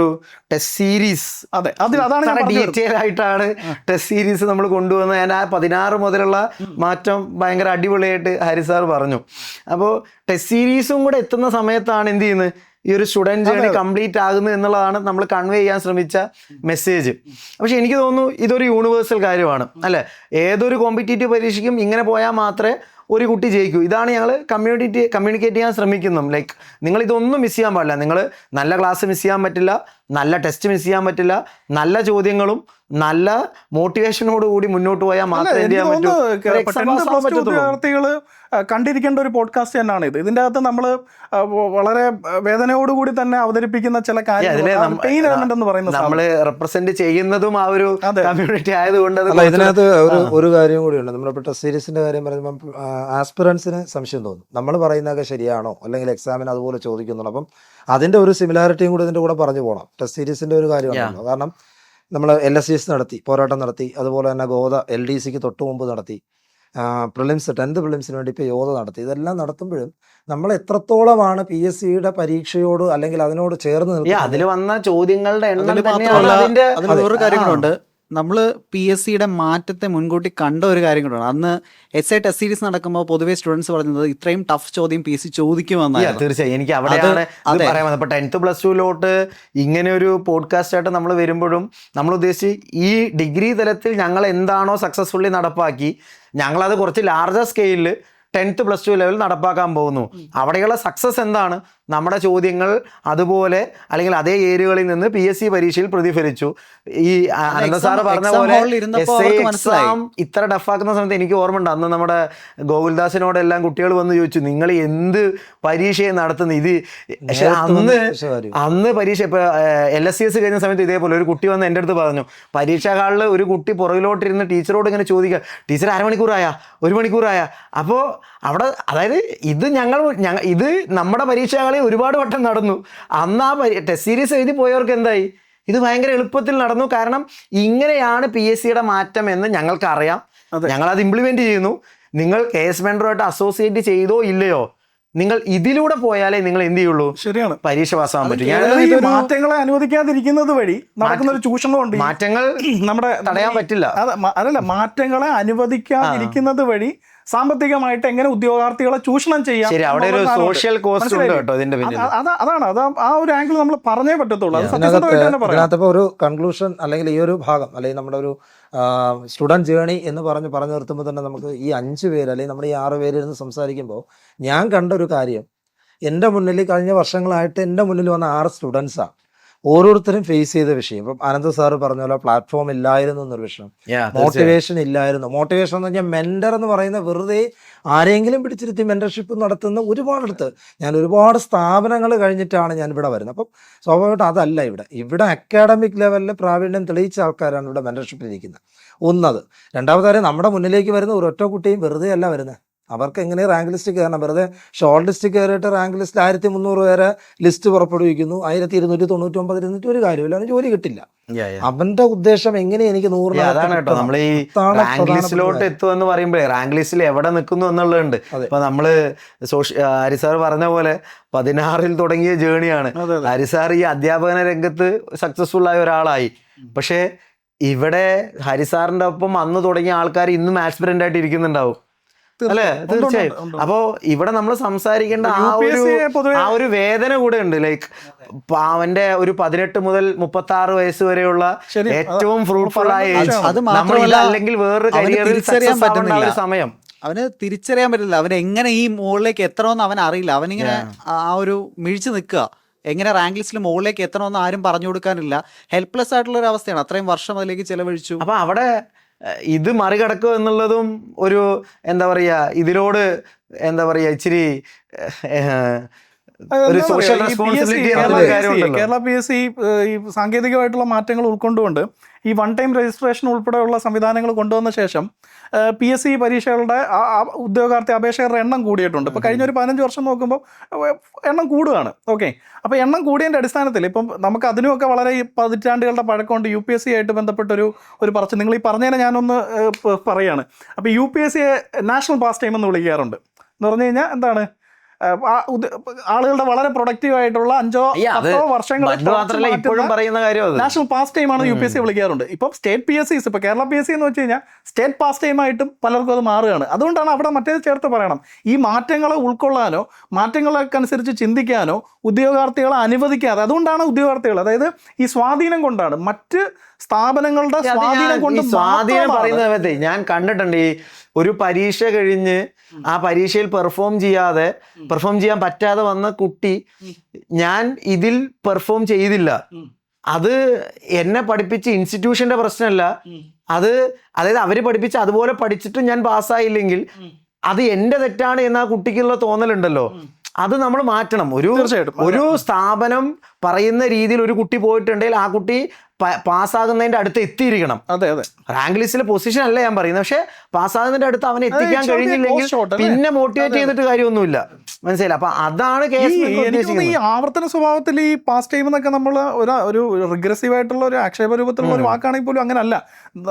ടെസ്റ്റ് സീരീസ് അതെ അതാണ് ഡീറ്റെയിൽ ആയിട്ടാണ് ടെസ്റ്റ് സീരീസ് നമ്മൾ കൊണ്ടുവന്നത്. ഞാൻ ആ 16 മുതലുള്ള മാറ്റം ഭയങ്കര അടിപൊളിയായിട്ട് ഹരി സാർ പറഞ്ഞു. അപ്പോൾ ടെസ്റ്റ് സീരീസും കൂടെ എത്തുന്ന സമയത്താണ് എന്ത് ചെയ്യുന്നത്, ഈ ഒരു സ്റ്റുഡൻറ് ജേർണി കംപ്ലീറ്റ് ആകുന്നത് എന്നുള്ളതാണ് നമ്മൾ കൺവേ ചെയ്യാൻ ശ്രമിച്ച മെസ്സേജ്. പക്ഷെ എനിക്ക് തോന്നുന്നു ഇതൊരു യൂണിവേഴ്സൽ കാര്യമാണ് അല്ലേ. ഏതൊരു കോമ്പറ്റീറ്റീവ് പരീക്ഷയ്ക്കും ഇങ്ങനെ പോയാൽ മാത്രമേ ഒരു കുട്ടി ജയിക്കൂ. ഇതാണ് ഞങ്ങൾ കമ്മ്യൂണിക്കേറ്റ് ചെയ്യാൻ ശ്രമിക്കുന്നത്. ലൈക്ക് നിങ്ങൾ ഇതൊന്നും മിസ് ചെയ്യാൻ പാടില്ല. നിങ്ങൾ നല്ല ക്ലാസ് മിസ് ചെയ്യാൻ പറ്റില്ല, നല്ല ടെസ്റ്റ് മിസ് ചെയ്യാൻ പറ്റില്ല, നല്ല ചോദ്യങ്ങളും നല്ല മോട്ടിവേഷനോട് കൂടി മുന്നോട്ട് പോയാൽ മാത്രമേ എന്ത് ചെയ്യാൻ പറ്റൂ. വിദ്യാർത്ഥികൾ കണ്ടിരിക്കേണ്ട ഒരു പോഡ്കാസ്റ്റ് തന്നെയാണ് ഇത്. ഇതിൻ്റെ അകത്ത് നമ്മൾ വളരെ വേദനയോടുകൂടി തന്നെ അവതരിപ്പിക്കുന്ന ചില കാര്യങ്ങൾ പെയിൻ എലമെന്റ് എന്ന് പറയുന്നത് നമ്മൾ റെപ്രസെന്റ് ചെയ്യുന്നതും ആ ഒരു കമ്മ്യൂണിറ്റി ആയതുകൊണ്ട്. ഇതിനകത്ത് ഒരു കാര്യം കൂടിയുണ്ട്. നമ്മളിപ്പോൾ ടെസ്റ്റ് സീരീസിന്റെ കാര്യം പറയുമ്പോൾ ആസ്പിറൻസിന് സംശയം തോന്നും, നമ്മൾ പറയുന്നതൊക്കെ ശരിയാണോ അല്ലെങ്കിൽ എക്സാമിന് അതുപോലെ ചോദിക്കുന്നുള്ളൂ. അപ്പം അതിന്റെ ഒരു സിമിലാരിറ്റിയും കൂടി ഇതിന്റെ കൂടെ പറഞ്ഞു പോകണം. ടെസ്റ്റ് സീരീസിന്റെ ഒരു കാര്യമാണല്ലോ. കാരണം നമ്മൾ LSTS നടത്തി, പോരാട്ടം നടത്തി, അതുപോലെ തന്നെ ഗോദ LDCക്ക് തൊട്ട് മുമ്പ് നടത്തി, പ്രിലിംസ് 10th പ്രിലിംസിന് വേണ്ടി ഇപ്പോൾ യോധ നടത്തി. ഇതെല്ലാം നടത്തുമ്പോഴും നമ്മൾ എത്രത്തോളമാണ് PSCയുടെ പരീക്ഷയോട് അല്ലെങ്കിൽ അതിനോട് ചേർന്ന് അതിൽ വന്ന ചോദ്യങ്ങളുടെ എണ്ണം അതിൽ വേറൊരു കാര്യങ്ങളുണ്ട്. നമ്മൾ PSCയുടെ മാറ്റത്തെ മുൻകൂട്ടി കണ്ട ഒരു കാര്യം കൂടാണ്. അന്ന് SI ടെസ്റ്റ് സീരീസ് നടക്കുമ്പോൾ പൊതുവെ സ്റ്റുഡൻസ് പറയുന്നത് ഇത്രയും ടഫ് ചോദ്യം PSC ചോദിക്കുമെന്നാണ്. തീർച്ചയായും എനിക്ക് അവിടെയാണ് പറയാൻ വന്നത്. ഇപ്പൊ 10th പ്ലസ് 2 ഇങ്ങനെ ഒരു പോഡ്കാസ്റ്റ് ആയിട്ട് നമ്മൾ വരുമ്പോഴും നമ്മൾ ഉദ്ദേശിച്ച് ഈ ഡിഗ്രി തലത്തിൽ ഞങ്ങൾ എന്താണോ സക്സസ്ഫുള്ളി നടപ്പാക്കി ഞങ്ങളത് കുറച്ച് ലാർജർ സ്കെയിലിൽ 10th പ്ലസ് 2 ലെവൽ നടപ്പാക്കാൻ പോകുന്നു. അവിടെയുള്ള സക്സസ് എന്താണ്, നമ്മുടെ ചോദ്യങ്ങൾ അതുപോലെ അല്ലെങ്കിൽ അതേ ഏരിയകളിൽ നിന്ന് PSC പരീക്ഷയിൽ പ്രതിഫലിച്ചു. ഈ അനന്ത സാറ് പറഞ്ഞ exam പോലെ hall ൽ ഇരുന്നപ്പോ SI അവർക്ക് മനസ്സിലായി. എക്സാം ഇത്ര ടഫാക്കുന്ന സമയത്ത് എനിക്ക് ഓർമ്മയുണ്ട്, അന്ന് നമ്മുടെ ഗോകുൽദാസിനോടെല്ലാം കുട്ടികൾ വന്ന് ചോദിച്ചു, നിങ്ങൾ എന്ത് പരീക്ഷയെ നടത്തുന്നത് ഇത്. പക്ഷെ അന്ന് പരീക്ഷ ഇപ്പൊ LSCS കഴിഞ്ഞ സമയത്ത് ഇതേപോലെ ഒരു കുട്ടി വന്ന് എൻ്റെ അടുത്ത് പറഞ്ഞു, പരീക്ഷാ ഹാളിൽ ഒരു കുട്ടി പുറകിലോട്ടിരുന്ന് ടീച്ചറോട് ഇങ്ങനെ ചോദിക്കുക, ടീച്ചർ 1/2 മണിക്കൂറായാ 1 മണിക്കൂറായാ. അപ്പോൾ അവിടെ അതായത് ഇത് ഇത് നമ്മുടെ പരീക്ഷാ ഹാളിൽ ഒരുപാട് വട്ടം നടന്നു. അന്ന് ആ ടെസ്റ്റ് സീരീസ് എഴുതി പോയവർക്ക് എന്തായി, ഇത് ഭയങ്കര എളുപ്പത്തിൽ നടന്നു. കാരണം ഇങ്ങനെയാണ് PSCയുടെ മാറ്റം എന്ന് ഞങ്ങൾക്കറിയാം, ഞങ്ങളത് ഇംപ്ലിമെന്റ് ചെയ്യുന്നു. നിങ്ങൾ KS മെൻഡറുമായിട്ട് അസോസിയേറ്റ് ചെയ്തോ ഇല്ലയോ, നിങ്ങൾ ഇതിലൂടെ പോയാലേ നിങ്ങൾ എന്ത് ചെയ്യുള്ളൂ, ശരിയാണ്, പരീക്ഷ പാസ്സാകാൻ പറ്റും. ഈ മാറ്റങ്ങളെ അനുവദിക്കാതിരിക്കുന്നത് വഴി നടക്കുന്ന ഒരു ചൂഷണമുണ്ട്. മാറ്റങ്ങൾ നമ്മുടെ തടയാൻ പറ്റില്ല. അതല്ല, മാറ്റങ്ങളെ അനുവദിക്കാതിരിക്കുന്നത് വഴി സാമ്പത്തികമായിട്ട് എങ്ങനെ ഉദ്യോഗാർത്ഥികളെ ചൂഷണം ചെയ്യാം. ശരി, അവിടെ ഒരു സോഷ്യൽ കോസ്റ്റ് ഉണ്ട് കേട്ടോ ഇതിന്റെ പിന്നിൽ. അതാണ് ആ ഒരു ആംഗിൾ നമ്മൾ പറഞ്ഞേ പറ്റത്തുള്ളൂ. അത് സത്യസന്ധമായിട്ട് തന്നെ പറയാം. ഇതിനകത്ത് ഒരു കൺക്ലൂഷൻ അല്ലെങ്കിൽ ഈ ഒരു ഭാഗം അല്ലെങ്കിൽ നമ്മുടെ ഒരു സ്റ്റുഡൻറ് ജേണി എന്ന് പറഞ്ഞു നിർത്തുമ്പോൾ തന്നെ നമുക്ക് ഈ 5 പേര് അല്ലെങ്കിൽ നമ്മുടെ ഈ 6 പേര് ഇരുന്ന് സംസാരിക്കുമ്പോൾ ഞാൻ കണ്ട ഒരു കാര്യം, എൻ്റെ മുന്നിൽ കഴിഞ്ഞ വർഷങ്ങളായിട്ട് എൻ്റെ മുന്നിൽ വന്ന 6 സ്റ്റുഡൻസാണ്. ഓരോരുത്തരും ഫേസ് ചെയ്ത വിഷയം. ഇപ്പം അനന്ത് സാറ് പറഞ്ഞ പോലെ പ്ലാറ്റ്ഫോം ഇല്ലായിരുന്നു എന്നൊരു വിഷയം, മോട്ടിവേഷൻ ഇല്ലായിരുന്നു. മോട്ടിവേഷൻ എന്ന് പറഞ്ഞാൽ മെന്റർ എന്ന് പറയുന്ന വെറുതെ ആരെങ്കിലും പിടിച്ചിരുത്തി മെന്റർഷിപ്പ് നടത്തുന്ന ഒരുപാടടുത്ത് ഞാൻ ഒരുപാട് സ്ഥാപനങ്ങൾ കഴിഞ്ഞിട്ടാണ് ഞാൻ ഇവിടെ വരുന്നത്. അപ്പം സ്വാഭാവികമായിട്ടും അതല്ല ഇവിടെ അക്കാഡമിക് ലെവലിൽ പ്രാവീണ്യം തെളിയിച്ച ആൾക്കാരാണ് ഇവിടെ മെന്റർഷിപ്പിൽ ഇരിക്കുന്നത്. ഒന്നത്. രണ്ടാമത്തെ കാര്യം, നമ്മുടെ മുന്നിലേക്ക് വരുന്ന ഒരൊറ്റ കുട്ടിയും വെറുതെ അല്ല വരുന്നത്. അവർക്ക് എങ്ങനെ റാങ്ക് ലിസ്റ്റ് കയറണം? വെറുതെ ഷോർട്ട് ലിസ്റ്റ് കയറിയിട്ട് റാങ്ക് ലിസ്റ്റ് 1300 പേരെ ലിസ്റ്റ് പുറപ്പെടുവിക്കുന്നു, 1299 ഇരുന്നിട്ട് ഒരു കാര്യമില്ല, അവന് ജോലി കിട്ടില്ല. അവന്റെ ഉദ്ദേശം എങ്ങനെ എനിക്ക് 100 അതാണ് കേട്ടോ, നമ്മൾ ഈ റാങ്ക് ലിസ്റ്റിലോട്ട് എത്തുമെന്ന് പറയുമ്പോഴേ റാങ്ക് ലിസ്റ്റിൽ എവിടെ നിൽക്കുന്നു എന്നുള്ളതുണ്ട്. ഇപ്പൊ നമ്മള് ഹരിസാർ പറഞ്ഞ പോലെ 16-ൽ തുടങ്ങിയ ജേണിയാണ്. ഹരിസാർ ഈ അധ്യാപന രംഗത്ത് സക്സസ്ഫുൾ ആയ ഒരാളായി. പക്ഷെ ഇവിടെ ഹരിസാറിന്റെ ഒപ്പം അന്ന് തുടങ്ങിയ ആൾക്കാർ ഇന്നും ആസ്പിരന്റ് ആയിട്ട് ഇരിക്കുന്നുണ്ടാവും, അല്ലെ? തീർച്ചയായും. അപ്പോ ഇവിടെ നമ്മൾ സംസാരിക്കേണ്ട ആ ഒരു വേദന കൂടെ ഉണ്ട്. ലൈക്ക് അവന്റെ ഒരു 18 മുതൽ 36 വയസ്സ് വരെയുള്ള ഏറ്റവും ഫ്രൂട്ട്ഫുൾ ആയ ഏജ്. അല്ലെങ്കിൽ വേറൊരു കരിയറിൽ സക്സസ് ആവേണ്ട ഒരു സമയം അവന് തിരിച്ചറിയാൻ പറ്റില്ല. അവൻ എങ്ങനെ ഈ മുകളിലേക്ക് എത്തണമെന്ന് അവൻ അറിയില്ല. അവനിങ്ങനെ ആ ഒരു മിഴിച്ചു നിൽക്കുക, എങ്ങനെ റാങ്ക് ലിസ്റ്റിൽ മുകളിലേക്ക് എത്തണമെന്ന് ആരും പറഞ്ഞു കൊടുക്കാനില്ല. ഹെൽപ്ലെസ് ആയിട്ടുള്ള ഒരു അവസ്ഥയാണ്. അത്രയും വർഷം അതിലേക്ക് ചെലവഴിച്ചു. അപ്പൊ അവിടെ ഇത് മറികടക്കുക എന്നുള്ളതും ഒരു എന്താ പറയാ, ഇതിനോട് എന്താ പറയാ ഇച്ചിരി ഒരു സോഷ്യൽ റെസ്പോൺസിബിലിറ്റി. കേരള PSC ഈ സാങ്കേതികമായിട്ടുള്ള മാറ്റങ്ങൾ ഉൾക്കൊണ്ടുകൊണ്ട് ഈ 1 ടൈം രജിസ്ട്രേഷൻ ഉൾപ്പെടെയുള്ള സംവിധാനങ്ങൾ കൊണ്ടുവന്ന ശേഷം PSC പരീക്ഷകളുടെ ഉദ്യോഗാർത്ഥി അപേക്ഷകരുടെ എണ്ണം കൂടിയിട്ടുണ്ട്. ഇപ്പോൾ കഴിഞ്ഞ ഒരു 15 വർഷം നോക്കുമ്പോൾ എണ്ണം കൂടുകയാണ്. ഓക്കെ, അപ്പോൾ എണ്ണം കൂടിയതിൻ്റെ അടിസ്ഥാനത്തിൽ ഇപ്പം നമുക്ക് അതിനുമൊക്കെ വളരെ പതിറ്റാണ്ടുകളുടെ പഴക്കമുണ്ട്. UPSC ആയിട്ട് ബന്ധപ്പെട്ടൊരു പറച്ച് നിങ്ങൾ ഈ പറഞ്ഞതിനെ ഞാനൊന്ന് പറയുകയാണ്. അപ്പോൾ UPSC നാഷണൽ പാസ് ടൈം എന്ന് വിളിക്കാറുണ്ട്. എന്ന് പറഞ്ഞു കഴിഞ്ഞാൽ എന്താണ്, ആളുകളുടെ വളരെ പ്രൊഡക്റ്റീവ് ആയിട്ടുള്ള 5-10 വർഷങ്ങൾ നാഷണൽ പാസ് ടൈം ആണ് UPSC വിളിക്കാറുണ്ട്. ഇപ്പം സ്റ്റേറ്റ് PSCs, ഇപ്പൊ കേരള PSC എന്ന് വെച്ച് കഴിഞ്ഞാൽ സ്റ്റേറ്റ് പാസ് ടൈം ആയിട്ടും പലർക്കും അത് മാറുകയാണ്. അതുകൊണ്ടാണ് അവിടെ മറ്റേത് ചേർത്ത് പറയണം, ഈ മാറ്റങ്ങളെ ഉൾക്കൊള്ളാനോ മാറ്റങ്ങൾക്കനുസരിച്ച് ചിന്തിക്കാനോ ഉദ്യോഗാർത്ഥികളെ അനുവദിക്കാതെ, അതുകൊണ്ടാണ് ഉദ്യോഗാർത്ഥികൾ, അതായത് ഈ സ്വാധീനം കൊണ്ടാണ്, മറ്റ് സ്ഥാപനങ്ങളുടെ സ്വാധീനം പറയുന്നത് ഞാൻ കണ്ടിട്ടുണ്ട്. ഈ ഒരു പരീക്ഷ കഴിഞ്ഞ് ആ പരീക്ഷയിൽ പെർഫോം ചെയ്യാൻ പറ്റാതെ വന്ന കുട്ടി, ഞാൻ ഇതിൽ പെർഫോം ചെയ്തില്ല, അത് എന്നെ പഠിപ്പിച്ച ഇൻസ്റ്റിറ്റ്യൂഷന്റെ പ്രശ്നമല്ല, അതായത് അവര് പഠിപ്പിച്ച് അതുപോലെ പഠിച്ചിട്ടും ഞാൻ പാസ്സായില്ലെങ്കിൽ അത് എന്റെ തെറ്റാണ് എന്ന ആ കുട്ടിക്കുള്ള തോന്നലുണ്ടല്ലോ, അത് നമ്മൾ മാറ്റണം. ഒരു സ്ഥാപനം പറയുന്ന രീതിയിൽ ഒരു കുട്ടി പോയിട്ടുണ്ടെങ്കിൽ ആ കുട്ടി പാസ്സാകുന്നതിന്റെ അടുത്ത് എത്തിയിരിക്കണം. റാങ്ക് ലിസ്റ്റിലെ പൊസിഷൻ അല്ല ഞാൻ പറയുന്നത്, പക്ഷെ പാസ്സാകുന്നതിന്റെ അടുത്ത് അവനെ എത്തിക്കാൻ കഴിഞ്ഞില്ലെങ്കിൽ പിന്നെ മോട്ടിവേറ്റ് ചെയ്തിട്ട് കാര്യമൊന്നുമില്ല. മനസ്സിലായില്ല? അപ്പൊ അതാണ് ഈ ആവർത്തന സ്വഭാവത്തിൽ ഈ പാസ് ടൈം എന്നൊക്കെ നമ്മൾ ഒരു റിഗ്രസീവ് ആയിട്ടുള്ള ഒരു ആക്ഷേപ രൂപത്തിലുള്ള ഒരു വാക്കാണെങ്കിൽ പോലും അങ്ങനല്ല.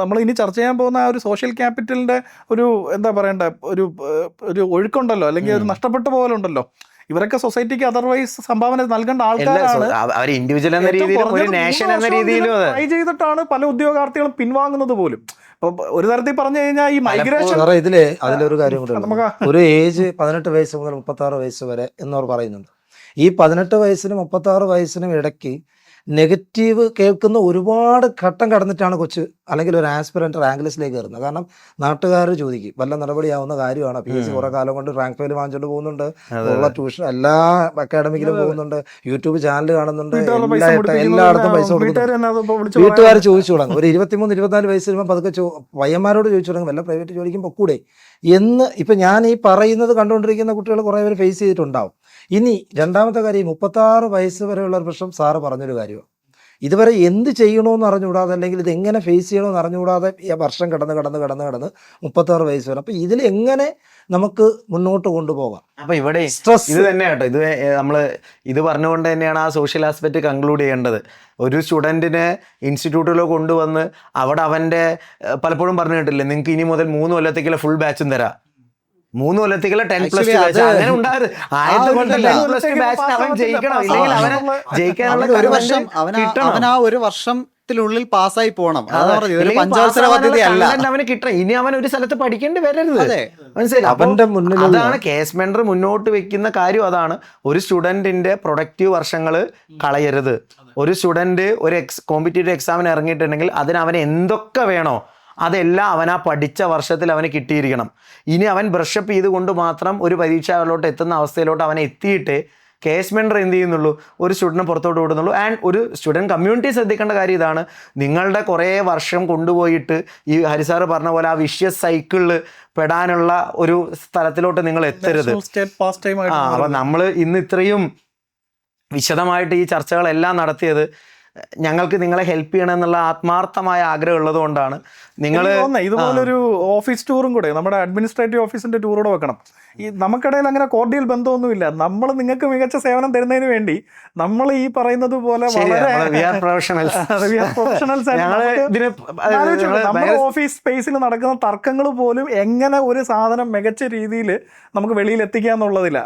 നമ്മൾ ഇനി ചർച്ച ചെയ്യാൻ പോകുന്ന ആ ഒരു സോഷ്യൽ ക്യാപിറ്റലിന്റെ ഒരു എന്താ പറയണ്ട ഒരു ഒഴുക്കുണ്ടല്ലോ, അല്ലെങ്കിൽ ഒരു നഷ്ടപ്പെട്ട പോലെ ഉണ്ടല്ലോ. ഇവരൊക്കെ സൊസൈറ്റിക്ക് അതർവൈസ് സംഭാവന നൽകേണ്ട ആൾക്കാരാണ്. ട്രൈ ചെയ്തിട്ടാണ് പല ഉദ്യോഗാർത്ഥികളും പിൻവാങ്ങുന്നത് പോലും. ഒരു തരത്തിൽ പറഞ്ഞു കഴിഞ്ഞാൽ ഈ മൈഗ്രേഷൻ അതിലൊരു കാര്യം കൂടെ, ഒരു ഏജ് 18 വയസ്സ് മുതൽ 36 വയസ്സ് വരെ എന്നവർ പറയുന്നുണ്ട്. ഈ 18 വയസ്സിനും 36 വയസ്സിനും ഇടയ്ക്ക് നെഗറ്റീവ് കേൾക്കുന്ന ഒരുപാട് ഘട്ടം കടന്നിട്ടാണ് കൊച്ച് അല്ലെങ്കിൽ ഒരു ആസ്പിറൻറ്റ് റാങ്ക് ലിസ്റ്റിലേക്ക് കയറുന്നത്. കാരണം നാട്ടുകാർ ചോദിക്കും വല്ല നടപടിയാവുന്ന കാര്യമാണ്. PSC കുറേ കാലം കൊണ്ട് റാങ്ക് ഫയൽ വാങ്ങിച്ചുകൊണ്ട് പോകുന്നുണ്ട്, ഉള്ള ട്യൂഷൻ എല്ലാ അക്കാഡമിക്കിലും പോകുന്നുണ്ട്, യൂട്യൂബ് ചാനൽ കാണുന്നുണ്ട്, എല്ലായിടത്തും പൈസ കൊടുക്കുന്നു. വീട്ടുകാർ ചോദിച്ചു തുടങ്ങും. ഒരു 23-24 വയസ്സ് വരുമ്പോൾ പതുക്കെ പയ്യന്മാരോട് ചോദിച്ചു തുടങ്ങും വല്ല പ്രൈവറ്റ് ജോലിക്കും പൊക്കൂടെ എന്ന്. ഇപ്പം ഞാൻ ഈ പറയുന്നത് കണ്ടുകൊണ്ടിരിക്കുന്ന കുട്ടികൾ കുറേ പേര് ഫേസ് ചെയ്തിട്ടുണ്ടാവും. ഇനി രണ്ടാമത്തെ കാര്യം, 36 വയസ്സ് വരെയുള്ള ഒരു പ്രശ്നം സാറ് പറഞ്ഞൊരു കാര്യമാണ്. ഇതുവരെ എന്ത് ചെയ്യണമെന്ന് അറിഞ്ഞുകൂടാതെ, അല്ലെങ്കിൽ ഇത് എങ്ങനെ ഫേസ് ചെയ്യണമെന്ന് അറിഞ്ഞുകൂടാതെ ഈ വർഷം കടന്ന് 36 വയസ്സ് വരെ. അപ്പം ഇതിൽ എങ്ങനെ നമുക്ക് മുന്നോട്ട് കൊണ്ടുപോകാം? അപ്പൊ ഇവിടെ സ്ട്രെസ് ഇത് തന്നെ കേട്ടോ, ഇത് നമ്മള് ഇത് പറഞ്ഞുകൊണ്ട് തന്നെയാണ് ആ സോഷ്യൽ ആസ്പെക്ട് കൺക്ലൂഡ് ചെയ്യേണ്ടത്. ഒരു സ്റ്റുഡൻറ്റിനെ ഇൻസ്റ്റിറ്റ്യൂട്ടിലോ കൊണ്ടുവന്ന് അവിടെ അവൻ്റെ പലപ്പോഴും പറഞ്ഞു കേട്ടില്ലേ, നിങ്ങൾക്ക് ഇനി മുതൽ 3 കൊല്ലത്തേക്കുള്ള ഫുൾ ബാച്ചും തരാം, 3 കൊല്ലത്തേക്കുള്ള 10+2 ബാച്ച് അങ്ങനെ ഉണ്ടാകരുത്. അവൻ ജയിക്കണം, ഇല്ലെങ്കിൽ അവനെ ജയിക്കാനുള്ള ഒരു വർഷം അവൻ ആ ഒരു വർഷത്തിനുള്ളിൽ പാസ്സായി പോകണം. പഞ്ചവത്സര പദ്ധതി അല്ല അവന് കിട്ടണം. ഇനി അവൻ ഒരു സ്ഥലത്ത് പഠിക്കേണ്ടി വരരുത്. മനസ്സിലായി? അവന്റെ മുന്നിൽ അതാണ് കേസ് മെൻഡർ മുന്നോട്ട് വെക്കുന്ന കാര്യം. അതാണ് ഒരു സ്റ്റുഡന്റിന്റെ പ്രൊഡക്റ്റീവ് വർഷങ്ങൾ കളയരുത്. ഒരു സ്റ്റുഡന്റ് ഒരു കോമ്പറ്റേറ്റീവ് എക്സാമിന് ഇറങ്ങിയിട്ടുണ്ടെങ്കിൽ അതിന് അവന് എന്തൊക്കെ വേണോ അതെല്ലാം അവൻ ആ പഠിച്ച വർഷത്തിൽ അവന് കിട്ടിയിരിക്കണം. ഇനി അവൻ ബ്രഷപ്പ് ചെയ്തുകൊണ്ട് മാത്രം ഒരു പരീക്ഷയിലോട്ട് എത്തുന്ന അവസ്ഥയിലോട്ട് അവൻ എത്തിയിട്ട് കേസ് മെൻഡർ എന്ത് ചെയ്യുന്നുള്ളൂ, ഒരു സ്റ്റുഡൻറ്റിനെ പുറത്തോട്ട് വിടുന്നുള്ളൂ. ആൻഡ് ഒരു സ്റ്റുഡൻറ്റ് കമ്മ്യൂണിറ്റി ശ്രദ്ധിക്കേണ്ട കാര്യം ഇതാണ്, നിങ്ങളുടെ കുറേ വർഷം കൊണ്ടുപോയിട്ട് ഈ ഹരിസാറ് പറഞ്ഞ പോലെ ആ വിഷ്യസ് സൈക്കിളിൽ പെടാനുള്ള ഒരു സ്ഥലത്തിലോട്ട് നിങ്ങൾ എത്തരുത്. അപ്പം നമ്മൾ ഇന്ന് ഇത്രയും വിശദമായിട്ട് ഈ ചർച്ചകളെല്ലാം നടത്തിയത് ഞങ്ങൾക്ക് നിങ്ങളെ ഹെൽപ്പ് ചെയ്യണം എന്നുള്ള ആത്മാർത്ഥമായ ആഗ്രഹം ഉള്ളത് കൊണ്ടാണ്. നിങ്ങൾ ഇതുപോലൊരു ഓഫീസ് ടൂറും കൂടെ, നമ്മുടെ അഡ്മിനിസ്ട്രേറ്റീവ് ഓഫീസിന്റെ ടൂറൂടെ വെക്കണം. ഈ നമുക്കിടയിൽ അങ്ങനെ കോർഡിയൽ ബന്ധമൊന്നുമില്ല. നമ്മൾ നിങ്ങൾക്ക് മികച്ച സേവനം തരുന്നതിന് വേണ്ടി നമ്മൾ ഈ പറയുന്നത് പോലെ നമ്മുടെ ഓഫീസ് സ്പേസിൽ നടക്കുന്ന തർക്കങ്ങൾ പോലും എങ്ങനെ ഒരു സാധനം മികച്ച രീതിയിൽ നമുക്ക് വെളിയിൽ എത്തിക്കുക എന്നുള്ളതില്ല.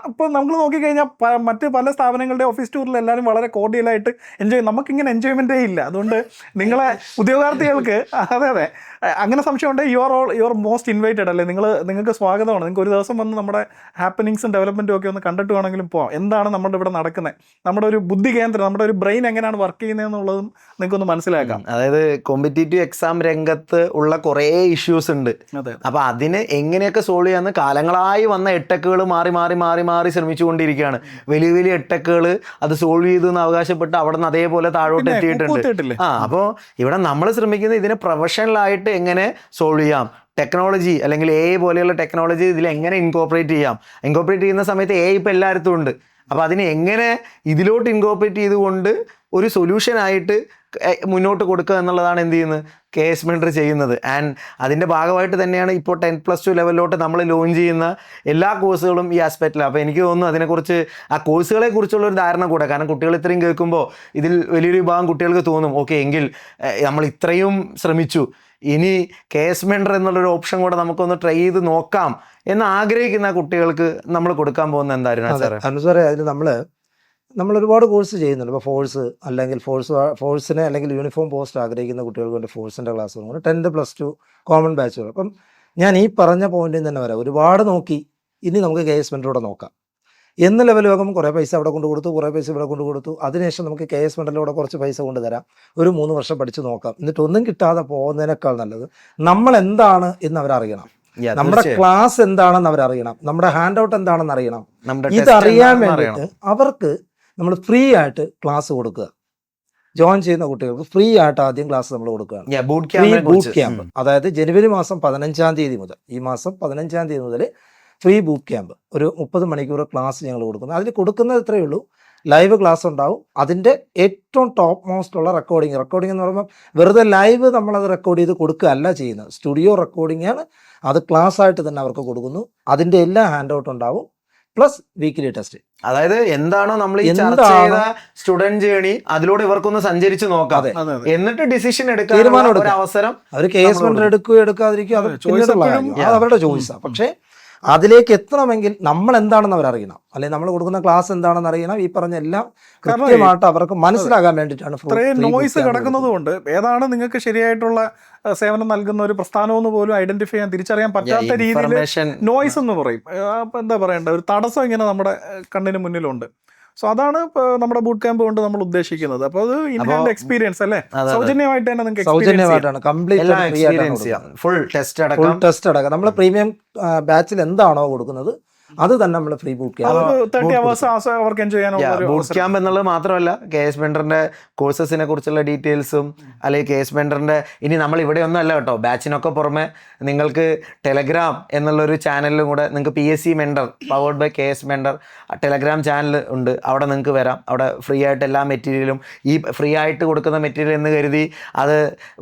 അപ്പൊ നമ്മൾ നോക്കിക്കഴിഞ്ഞാൽ മറ്റ് പല സ്ഥാപനങ്ങളുടെ ഓഫീസ് ടൂറിൽ എല്ലാവരും വളരെ കോർഡിയലായിട്ട് എൻജോയ്, നമുക്കിങ്ങനെ എൻജോയ്മെന്റേ ഇല്ല. അതുകൊണ്ട് നിങ്ങളെ ഉദ്യോഗാർത്ഥികൾക്ക് അതെ അങ്ങനെ സംശയമുണ്ട്, യു ആർ മോസ്റ്റ് ഇൻവൈറ്റഡ് അല്ലേ, നിങ്ങൾക്ക് സ്വാഗതമാണ്. നിങ്ങൾക്ക് ഒരു ദിവസം വന്ന് നമ്മുടെ ഹാപ്പനിങ്സും ഡെവലപ്മെൻറ്റും ഒക്കെ ഒന്ന് കണ്ടിട്ട് വേണമെങ്കിലും പോവാം. എന്താണ് നമ്മുടെ ഇവിടെ നടക്കുന്നത്, നമ്മുടെ ഒരു ബുദ്ധി കേന്ദ്രം, നമ്മുടെ ഒരു ബ്രെയിൻ എങ്ങനെയാണ് വർക്ക് ചെയ്യുന്നതെന്നുള്ളതും നിങ്ങൾക്കൊന്ന് മനസ്സിലാക്കാം. അതായത് കോമ്പറ്റേറ്റീവ് എക്സാം രംഗത്ത് ഉള്ള കുറേ ഇഷ്യൂസ് ഉണ്ട്. അപ്പോൾ അതിന് എങ്ങനെയൊക്കെ സോൾവ് ചെയ്യാമെന്ന് കാലങ്ങളായി വന്ന എട്ടക്കുകൾ മാറി ശ്രമിച്ചുകൊണ്ടിരിക്കുകയാണ്. വലിയ വലിയ എട്ടക്കുകൾ അത് സോൾവ് ചെയ്തു എന്ന് അവകാശപ്പെട്ട് അവിടെ നിന്ന് അതേപോലെ താഴോട്ട് എത്തിയിട്ടുണ്ട്. അപ്പോൾ ഇവിടെ നമ്മൾ ശ്രമിക്കുന്നത് ഇതിനെ പ്രൊഫഷണലായിട്ട് എങ്ങനെ സോൾവ് ചെയ്യാം, ടെക്നോളജി അല്ലെങ്കിൽ AI പോലെയുള്ള ടെക്നോളജി ഇതിൽ എങ്ങനെ ഇൻകോപ്പറേറ്റ് ചെയ്യുന്ന സമയത്ത് AI ഇപ്പോൾ എല്ലായിടത്തും ഉണ്ട്. അപ്പോൾ അതിനെ എങ്ങനെ ഇതിലോട്ട് ഇൻകോപ്പറേറ്റ് ചെയ്തുകൊണ്ട് ഒരു സൊല്യൂഷനായിട്ട് മുന്നോട്ട് കൊടുക്കുക എന്നുള്ളതാണ് എന്ത് ചെയ്യുന്നത് കേസ് മെൻഡർ ചെയ്യുന്നത്. ആൻഡ് അതിൻ്റെ ഭാഗമായിട്ട് തന്നെയാണ് ഇപ്പോൾ 10+2 ലെവലിലോട്ട് നമ്മൾ ലോഞ്ച് ചെയ്യുന്ന എല്ലാ കോഴ്സുകളും ഈ ആസ്പെക്റ്റിലാണ്. അപ്പോൾ എനിക്ക് തോന്നുന്നു അതിനെക്കുറിച്ച് ആ കോഴ്സുകളെ കുറിച്ചുള്ളൊരു ധാരണ കൂടെ, കാരണം കുട്ടികൾ ഇത്രയും കേൾക്കുമ്പോൾ ഇതിൽ വലിയൊരു വിഭാഗം കുട്ടികൾക്ക് തോന്നും ഓക്കെ എങ്കിൽ നമ്മൾ ഇത്രയും ശ്രമിച്ചു, ഇനി കേസ് മെൻഡർ എന്നുള്ളൊരു ഓപ്ഷൻ കൂടെ നമുക്കൊന്ന് ട്രൈ ചെയ്ത് നോക്കാം എന്ന് ആഗ്രഹിക്കുന്ന കുട്ടികൾക്ക് നമ്മൾ കൊടുക്കാൻ പോകുന്ന എന്തായിരുന്നു സാറേ? സാറേ അതിൽ നമ്മൾ ഒരുപാട് കോഴ്സ് ചെയ്യുന്നുണ്ട്. ഇപ്പോൾ ഫോഴ്സ് അല്ലെങ്കിൽ ഫോഴ്സിനെ അല്ലെങ്കിൽ യൂണിഫോം പോസ്റ്റ് ആഗ്രഹിക്കുന്ന കുട്ടികൾക്ക് വേണ്ടി ഫോഴ്സിൻ്റെ ക്ലാസ്സുകൾ 10+2 കോമൺ ബാച്ചുകൾ. അപ്പം ഞാൻ ഈ പറഞ്ഞ പോയിന്റിൽ തന്നെ വരാം, ഒരുപാട് നോക്കി ഇനി നമുക്ക് കേസ് മെൻഡറോടെ നോക്കാം എന്ന ലെവൽ നോക്കുമ്പോൾ കുറേ പൈസ അവിടെ കൊണ്ട് കൊടുത്തു, കുറേ പൈസ ഇവിടെ കൊണ്ട് കൊടുത്തു. അതിനുശേഷം നമുക്ക് കേസ് മെൻഡറിലൂടെ കുറച്ച് പൈസ കൊണ്ട് തരാം, ഒരു 3 വർഷം പഠിച്ച് നോക്കാം. എന്നിട്ട് ഒന്നും കിട്ടാതെ പോകുന്നതിനേക്കാൾ നല്ലത് നമ്മൾ എന്താണ് എന്ന് അവരറിയണം, നമ്മുടെ ക്ലാസ് എന്താണെന്ന് അവരറിയണം, നമ്മുടെ ഹാൻഡ് ഔട്ട് എന്താണെന്ന് അറിയണം. ഇതറിയാൻ വേണ്ടിയിട്ട് അവർക്ക് നമ്മൾ ഫ്രീ ആയിട്ട് ക്ലാസ് കൊടുക്കുക. ജോയിൻ ചെയ്യുന്ന കുട്ടികൾക്ക് ഫ്രീ ആയിട്ട് ആദ്യം ക്ലാസ് നമ്മൾ കൊടുക്കുകയാണ്. ബൂട്ട് ക്യാമ്പ്, അതായത് ജനുവരി മാസം 15-ാം തീയതി മുതൽ, ഈ മാസം 15-ാം തീയതി മുതൽ ഫ്രീ ബൂട്ട് ക്യാമ്പ്, ഒരു 30 മണിക്കൂർ ക്ലാസ് ഞങ്ങൾ കൊടുക്കുന്നു. അതിൽ കൊടുക്കുന്നത് ഇത്രയേ ഉള്ളൂ, ലൈവ് ക്ലാസ് ഉണ്ടാവും, അതിൻ്റെ ഏറ്റവും ടോപ്പ് മോസ്റ്റ് ഉള്ള റെക്കോർഡിങ് എന്ന് പറയുമ്പോൾ വെറുതെ ലൈവ് നമ്മളത് റെക്കോർഡ് ചെയ്ത് കൊടുക്കുകയല്ല ചെയ്യുന്നത്, സ്റ്റുഡിയോ റെക്കോർഡിംഗ് ആണ്. അത് ക്ലാസ് ആയിട്ട് തന്നെ അവർക്ക് കൊടുക്കുന്നു. അതിൻ്റെ എല്ലാ ഹാൻഡ് ഔട്ട് ഉണ്ടാവും, പ്ലസ് വീക്കിലി ടെസ്റ്റ്. അതായത് എന്താണോ നമ്മൾ ഈ ചർച്ച ചെയ്ത സ്റ്റുഡന്റ് ജേണി അതിലൂടെ ഇവർക്കൊന്ന് സഞ്ചരിച്ച് നോക്കാം, എന്നിട്ട് ഡിസിഷൻ എടുക്കാൻ ഒരു അവസരം. അവർ കേസ് മെൻഡർ എടുക്കുകയോ എടുക്കാതിരിക്കുകയോ അത് പിന്നീടുള്ള കാര്യം, അത് അവരുടെ ചോയ്സാണ്. പക്ഷേ അതിലേക്ക് എത്തണമെങ്കിൽ നമ്മൾ എന്താണെന്ന് അവരറിയണം, അല്ലെങ്കിൽ നമ്മൾ കൊടുക്കുന്ന ക്ലാസ് എന്താണെന്ന് അറിയണം. ഈ പറഞ്ഞ എല്ലാം കൃത്യമായിട്ട് അവർക്ക് മനസ്സിലാകാൻ വേണ്ടിയിട്ടാണ്. ഇത്രയും നോയ്സ് കിടക്കുന്നത് കൊണ്ട് ഏതാണ് നിങ്ങൾക്ക് ശരിയായിട്ടുള്ള സേവനം നൽകുന്ന ഒരു പ്രസ്ഥാനമെന്ന് പോലും ഐഡന്റിഫൈ ചെയ്യാൻ, തിരിച്ചറിയാൻ പറ്റാത്ത രീതിയിൽ നോയ്സ് എന്ന് പറയും. എന്താ പറയണ്ട, ഒരു തടസ്സം ഇങ്ങനെ നമ്മുടെ കണ്ണിന് മുന്നിലുണ്ട്. സോ അതാണ് ഇപ്പോൾ നമ്മുടെ ബൂട്ട് ക്യാമ്പ് കൊണ്ട് നമ്മൾ ഉദ്ദേശിക്കുന്നത്. അപ്പോൾ അത് ഇൻ അപ്പോ- ഹാൻഡ് എക്സ്പീരിയൻസ് അല്ലേ, അതെ. സൗജന്യമായിട്ട് തന്നെ നിങ്ങൾക്ക് experience ചെയ്യാം. സൗജന്യമായിട്ടാണ് കംപ്ലീറ്റ് എല്ലാം എക്സ്പീരിയൻസ് ചെയ്യാം. ഫുൾ ടെസ്റ്റ് ഫുൾ അടക്കം. ടെസ്റ്റ് അടക്കം നമ്മൾ പ്രീമിയം ബാച്ചിൽ എന്താണോ കൊടുക്കുന്നത് അത് തന്നെ നമ്മൾ ഫ്രീ ബുക്ക് ചെയ്യാം. അതൊരു 30 hours അവർക്ക് എൻജോയ് ചെയ്യാനുള്ള ഒരു ബൂട്ട് അവസരം. ക്യാമ്പ് എന്നുള്ളത് മാത്രമല്ല KS മെൻറ്ററിന്റെ കോഴ്സസിനെ കുറിച്ചുള്ള ഡീറ്റെയിൽസും അല്ലെങ്കിൽ KS മെൻറ്ററിന്റെ ഇനി നമ്മൾ ഇവിടെ ഒന്നും അല്ല കേട്ടോ, ബാച്ചിനൊക്കെ പുറമെ നിങ്ങൾക്ക് ടെലഗ്രാം എന്നുള്ളൊരു ചാനലിലും കൂടെ നിങ്ങൾക്ക് PSC mentor powered by KS mentor telegram channel ഉണ്ട്. അവിടെ നിങ്ങൾക്ക് വരാം. അവിടെ ഫ്രീ ആയിട്ട് എല്ലാ മെറ്റീരിയലും, ഈ ഫ്രീ ആയിട്ട് കൊടുക്കുന്ന മെറ്റീരിയൽ എന്ന് കരുതി അത്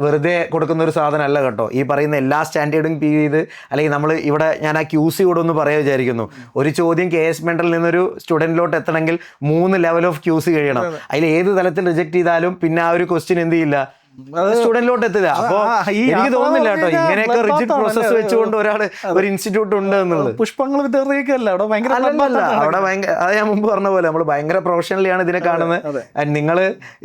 വെറുതെ കൊടുക്കുന്ന ഒരു സാധനമല്ല കേട്ടോ. ഈ പറയുന്ന എല്ലാ സ്റ്റാൻഡേർഡും ചെയ്ത് അല്ലെങ്കിൽ നമ്മൾ ഇവിടെ ഞാൻ ആ QC കൂടെ ഒന്ന് പറയാൻ വിചാരിക്കുന്നു. ഒരു ചോദ്യം KS മെൻറ്ററിൽ നിന്നൊരു സ്റ്റുഡൻറ്റിലോട്ട് എത്തണമെങ്കിൽ 3 ലെവൽ ഓഫ് QC കഴിയണം. അതിൽ ഏത് തലത്തിൽ റിജക്ട് ചെയ്താലും പിന്നെ ആ ഒരു ക്വസ്റ്റ്യൻ എന്ത് ചെയ്യില്ല, സ്റ്റുഡൻറ്റിലോട്ട് എത്തില്ല. അപ്പോൾ ഈ എനിക്ക് യാത്ര തോന്നുന്നില്ല എന്ന് കേട്ടോ പറഞ്ഞാൽ ഇങ്ങനെയൊക്കെ blood റിജിഡ് bath പ്രോസസ്സ് ആണല്ലേ? വെച്ചുകൊണ്ട് ഒരാൾ ഒരു ഇൻസ്റ്റിറ്റ്യൂട്ട് ഉണ്ട് എന്നുള്ളത്. പുഷ്പങ്ങൾ വിതറിയൊക്കെയല്ല അവിടെ ഭയങ്കര അല്ലല്ല, അവിടെ ഭയങ്കര, അത് ഞാൻ മുമ്പ് പറഞ്ഞ പോലെ നമ്മൾ ഭയങ്കര പ്രൊഫഷണലിയാണ് ഇതിനെ കാണുന്നത്. അതെ. ആൻഡ് നിങ്ങൾ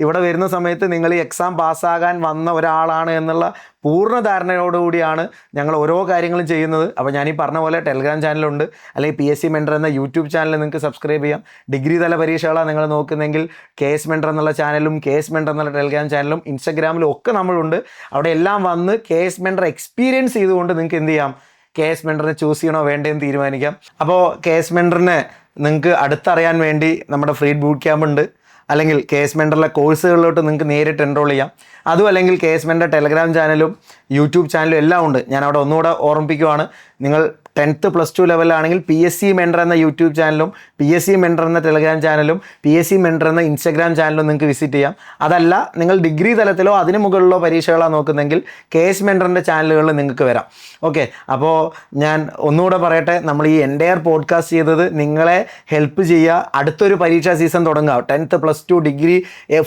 ഇവിടെ വരുന്ന സമയത്ത് നിങ്ങൾ ഈ എക്സാം പാസ്സാകാൻ വന്ന ഒരാളാണ് എന്നുള്ള പൂർണ്ണ ധാരണയോടുകൂടിയാണ് ഞങ്ങൾ ഓരോ കാര്യങ്ങളും ചെയ്യുന്നത്. അപ്പോൾ ഞാൻ ഈ പറഞ്ഞ പോലെ ടെലഗ്രാം ചാനലുണ്ട്, അല്ലെങ്കിൽ PSC മെൻറ്റർ എന്ന യൂട്യൂബ് ചാനൽ നിങ്ങൾക്ക് സബ്സ്ക്രൈബ് ചെയ്യാം. ഡിഗ്രി തല പരീക്ഷകളാണ് നിങ്ങൾ നോക്കുന്നെങ്കിൽ KS മെൻറ്റർ എന്നുള്ള ചാനലും KS മെൻറ്റർ എന്നുള്ള ടെലഗ്രാം ചാനലും ഇൻസ്റ്റാഗ്രാമിലും ഒക്കെ നമ്മളുണ്ട്. അവിടെ എല്ലാം വന്ന് KS മെൻറ്റർ എക്സ്പീരിയൻസ് ചെയ്തുകൊണ്ട് നിങ്ങൾക്ക് എന്ത് ചെയ്യാം, KS മെൻറ്ററിനെ ചൂസ് ചെയ്യണോ വേണ്ടതെന്ന് തീരുമാനിക്കാം. അപ്പോൾ KS മെൻറ്ററിനെ നിങ്ങൾക്ക് അടുത്തറിയാൻ വേണ്ടി നമ്മുടെ ഫ്രീ ബൂട്ട് ക്യാമ്പ് ഉണ്ട്, അല്ലെങ്കിൽ KS മെൻറ്ററിലെ കോഴ്സുകളിലോട്ട് നിങ്ങൾക്ക് നേരിട്ട് എൻറോൾ ചെയ്യാം. അതും അല്ലെങ്കിൽ KS മെൻറ്റർ ടെലഗ്രാം ചാനലും യൂട്യൂബ് ചാനലും എല്ലാം ഉണ്ട്. ഞാൻ അവിടെ ഒന്നുകൂടെ ഓർമ്മിപ്പിക്കുവാണ്, നിങ്ങൾ 10th +2 ലെവലിലാണെങ്കിൽ PSC മെൻറ്റർ എന്ന യൂട്യൂബ് ചാനലും PSC മെൻറ്റർ എന്ന ടെലഗ്രാം ചാനലും PSC മെൻറ്റർ എന്ന ഇൻസ്റ്റാഗ്രാം ചാനലും നിങ്ങൾക്ക് വിസിറ്റ് ചെയ്യാം. അതല്ല നിങ്ങൾ ഡിഗ്രി തലത്തിലോ അതിന് മുകളിലോ പരീക്ഷകളാണ് നോക്കുന്നെങ്കിൽ KS മെൻറ്ററിൻ്റെ ചാനലുകളിൽ നിങ്ങൾക്ക് വരാം. ഓക്കെ, അപ്പോൾ ഞാൻ ഒന്നുകൂടെ പറയട്ടെ, നമ്മൾ ഈ എൻ്റയർ പോഡ്കാസ്റ്റ് ചെയ്തത് നിങ്ങളെ ഹെൽപ്പ് ചെയ്യുക. അടുത്തൊരു പരീക്ഷാ സീസൺ തുടങ്ങുക, 10th +2 ഡിഗ്രി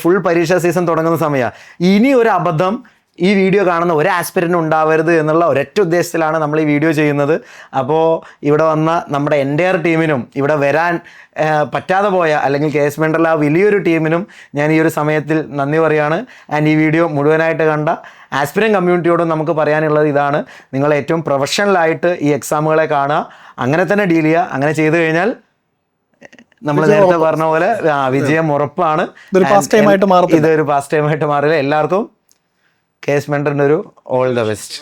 ഫുൾ പരീക്ഷാ സീസൺ തുടങ്ങുന്ന സമയമാണ്. ഇനി ഒരു അബദ്ധം ഈ വീഡിയോ കാണുന്ന ഒരു ആസ്പിരൻ്റ് ഉണ്ടാവരുത് എന്നുള്ള ഒരൊറ്റ ഉദ്ദേശത്തിലാണ് നമ്മൾ ഈ വീഡിയോ ചെയ്യുന്നത്. അപ്പോൾ ഇവിടെ വന്ന നമ്മുടെ എൻ്റയർ ടീമിനും ഇവിടെ വരാൻ പറ്റാതെ പോയ അല്ലെങ്കിൽ KS മെൻറ്ററിലെ ആ വലിയൊരു ടീമിനും ഞാൻ ഈ ഒരു സമയത്തിൽ നന്ദി പറയുകയാണ്. ആൻഡ് ഈ വീഡിയോ മുഴുവനായിട്ട് കണ്ട ആസ്പിരൻ്റ് കമ്മ്യൂണിറ്റിയോടും നമുക്ക് പറയാനുള്ളത് ഇതാണ്, നിങ്ങൾ ഏറ്റവും പ്രൊഫഷണലായിട്ട് ഈ എക്സാമുകളെ കാണുക, അങ്ങനെ തന്നെ ഡീൽ ചെയ്യുക. അങ്ങനെ ചെയ്തു കഴിഞ്ഞാൽ നമ്മൾ നേരത്തെ പറഞ്ഞ പോലെ വിജയം ഉറപ്പാണ്. ഇതൊരു past time ആയിട്ട് മാറത്തില്ല. ഇതൊരു പാസ്റ്റ് ടൈം ആയിട്ട് മാറില്ല. എല്ലാവർക്കും KS മെൻറ്ററിൻ്റെ ഒരു ഓൾ ദ ബെസ്റ്റ്.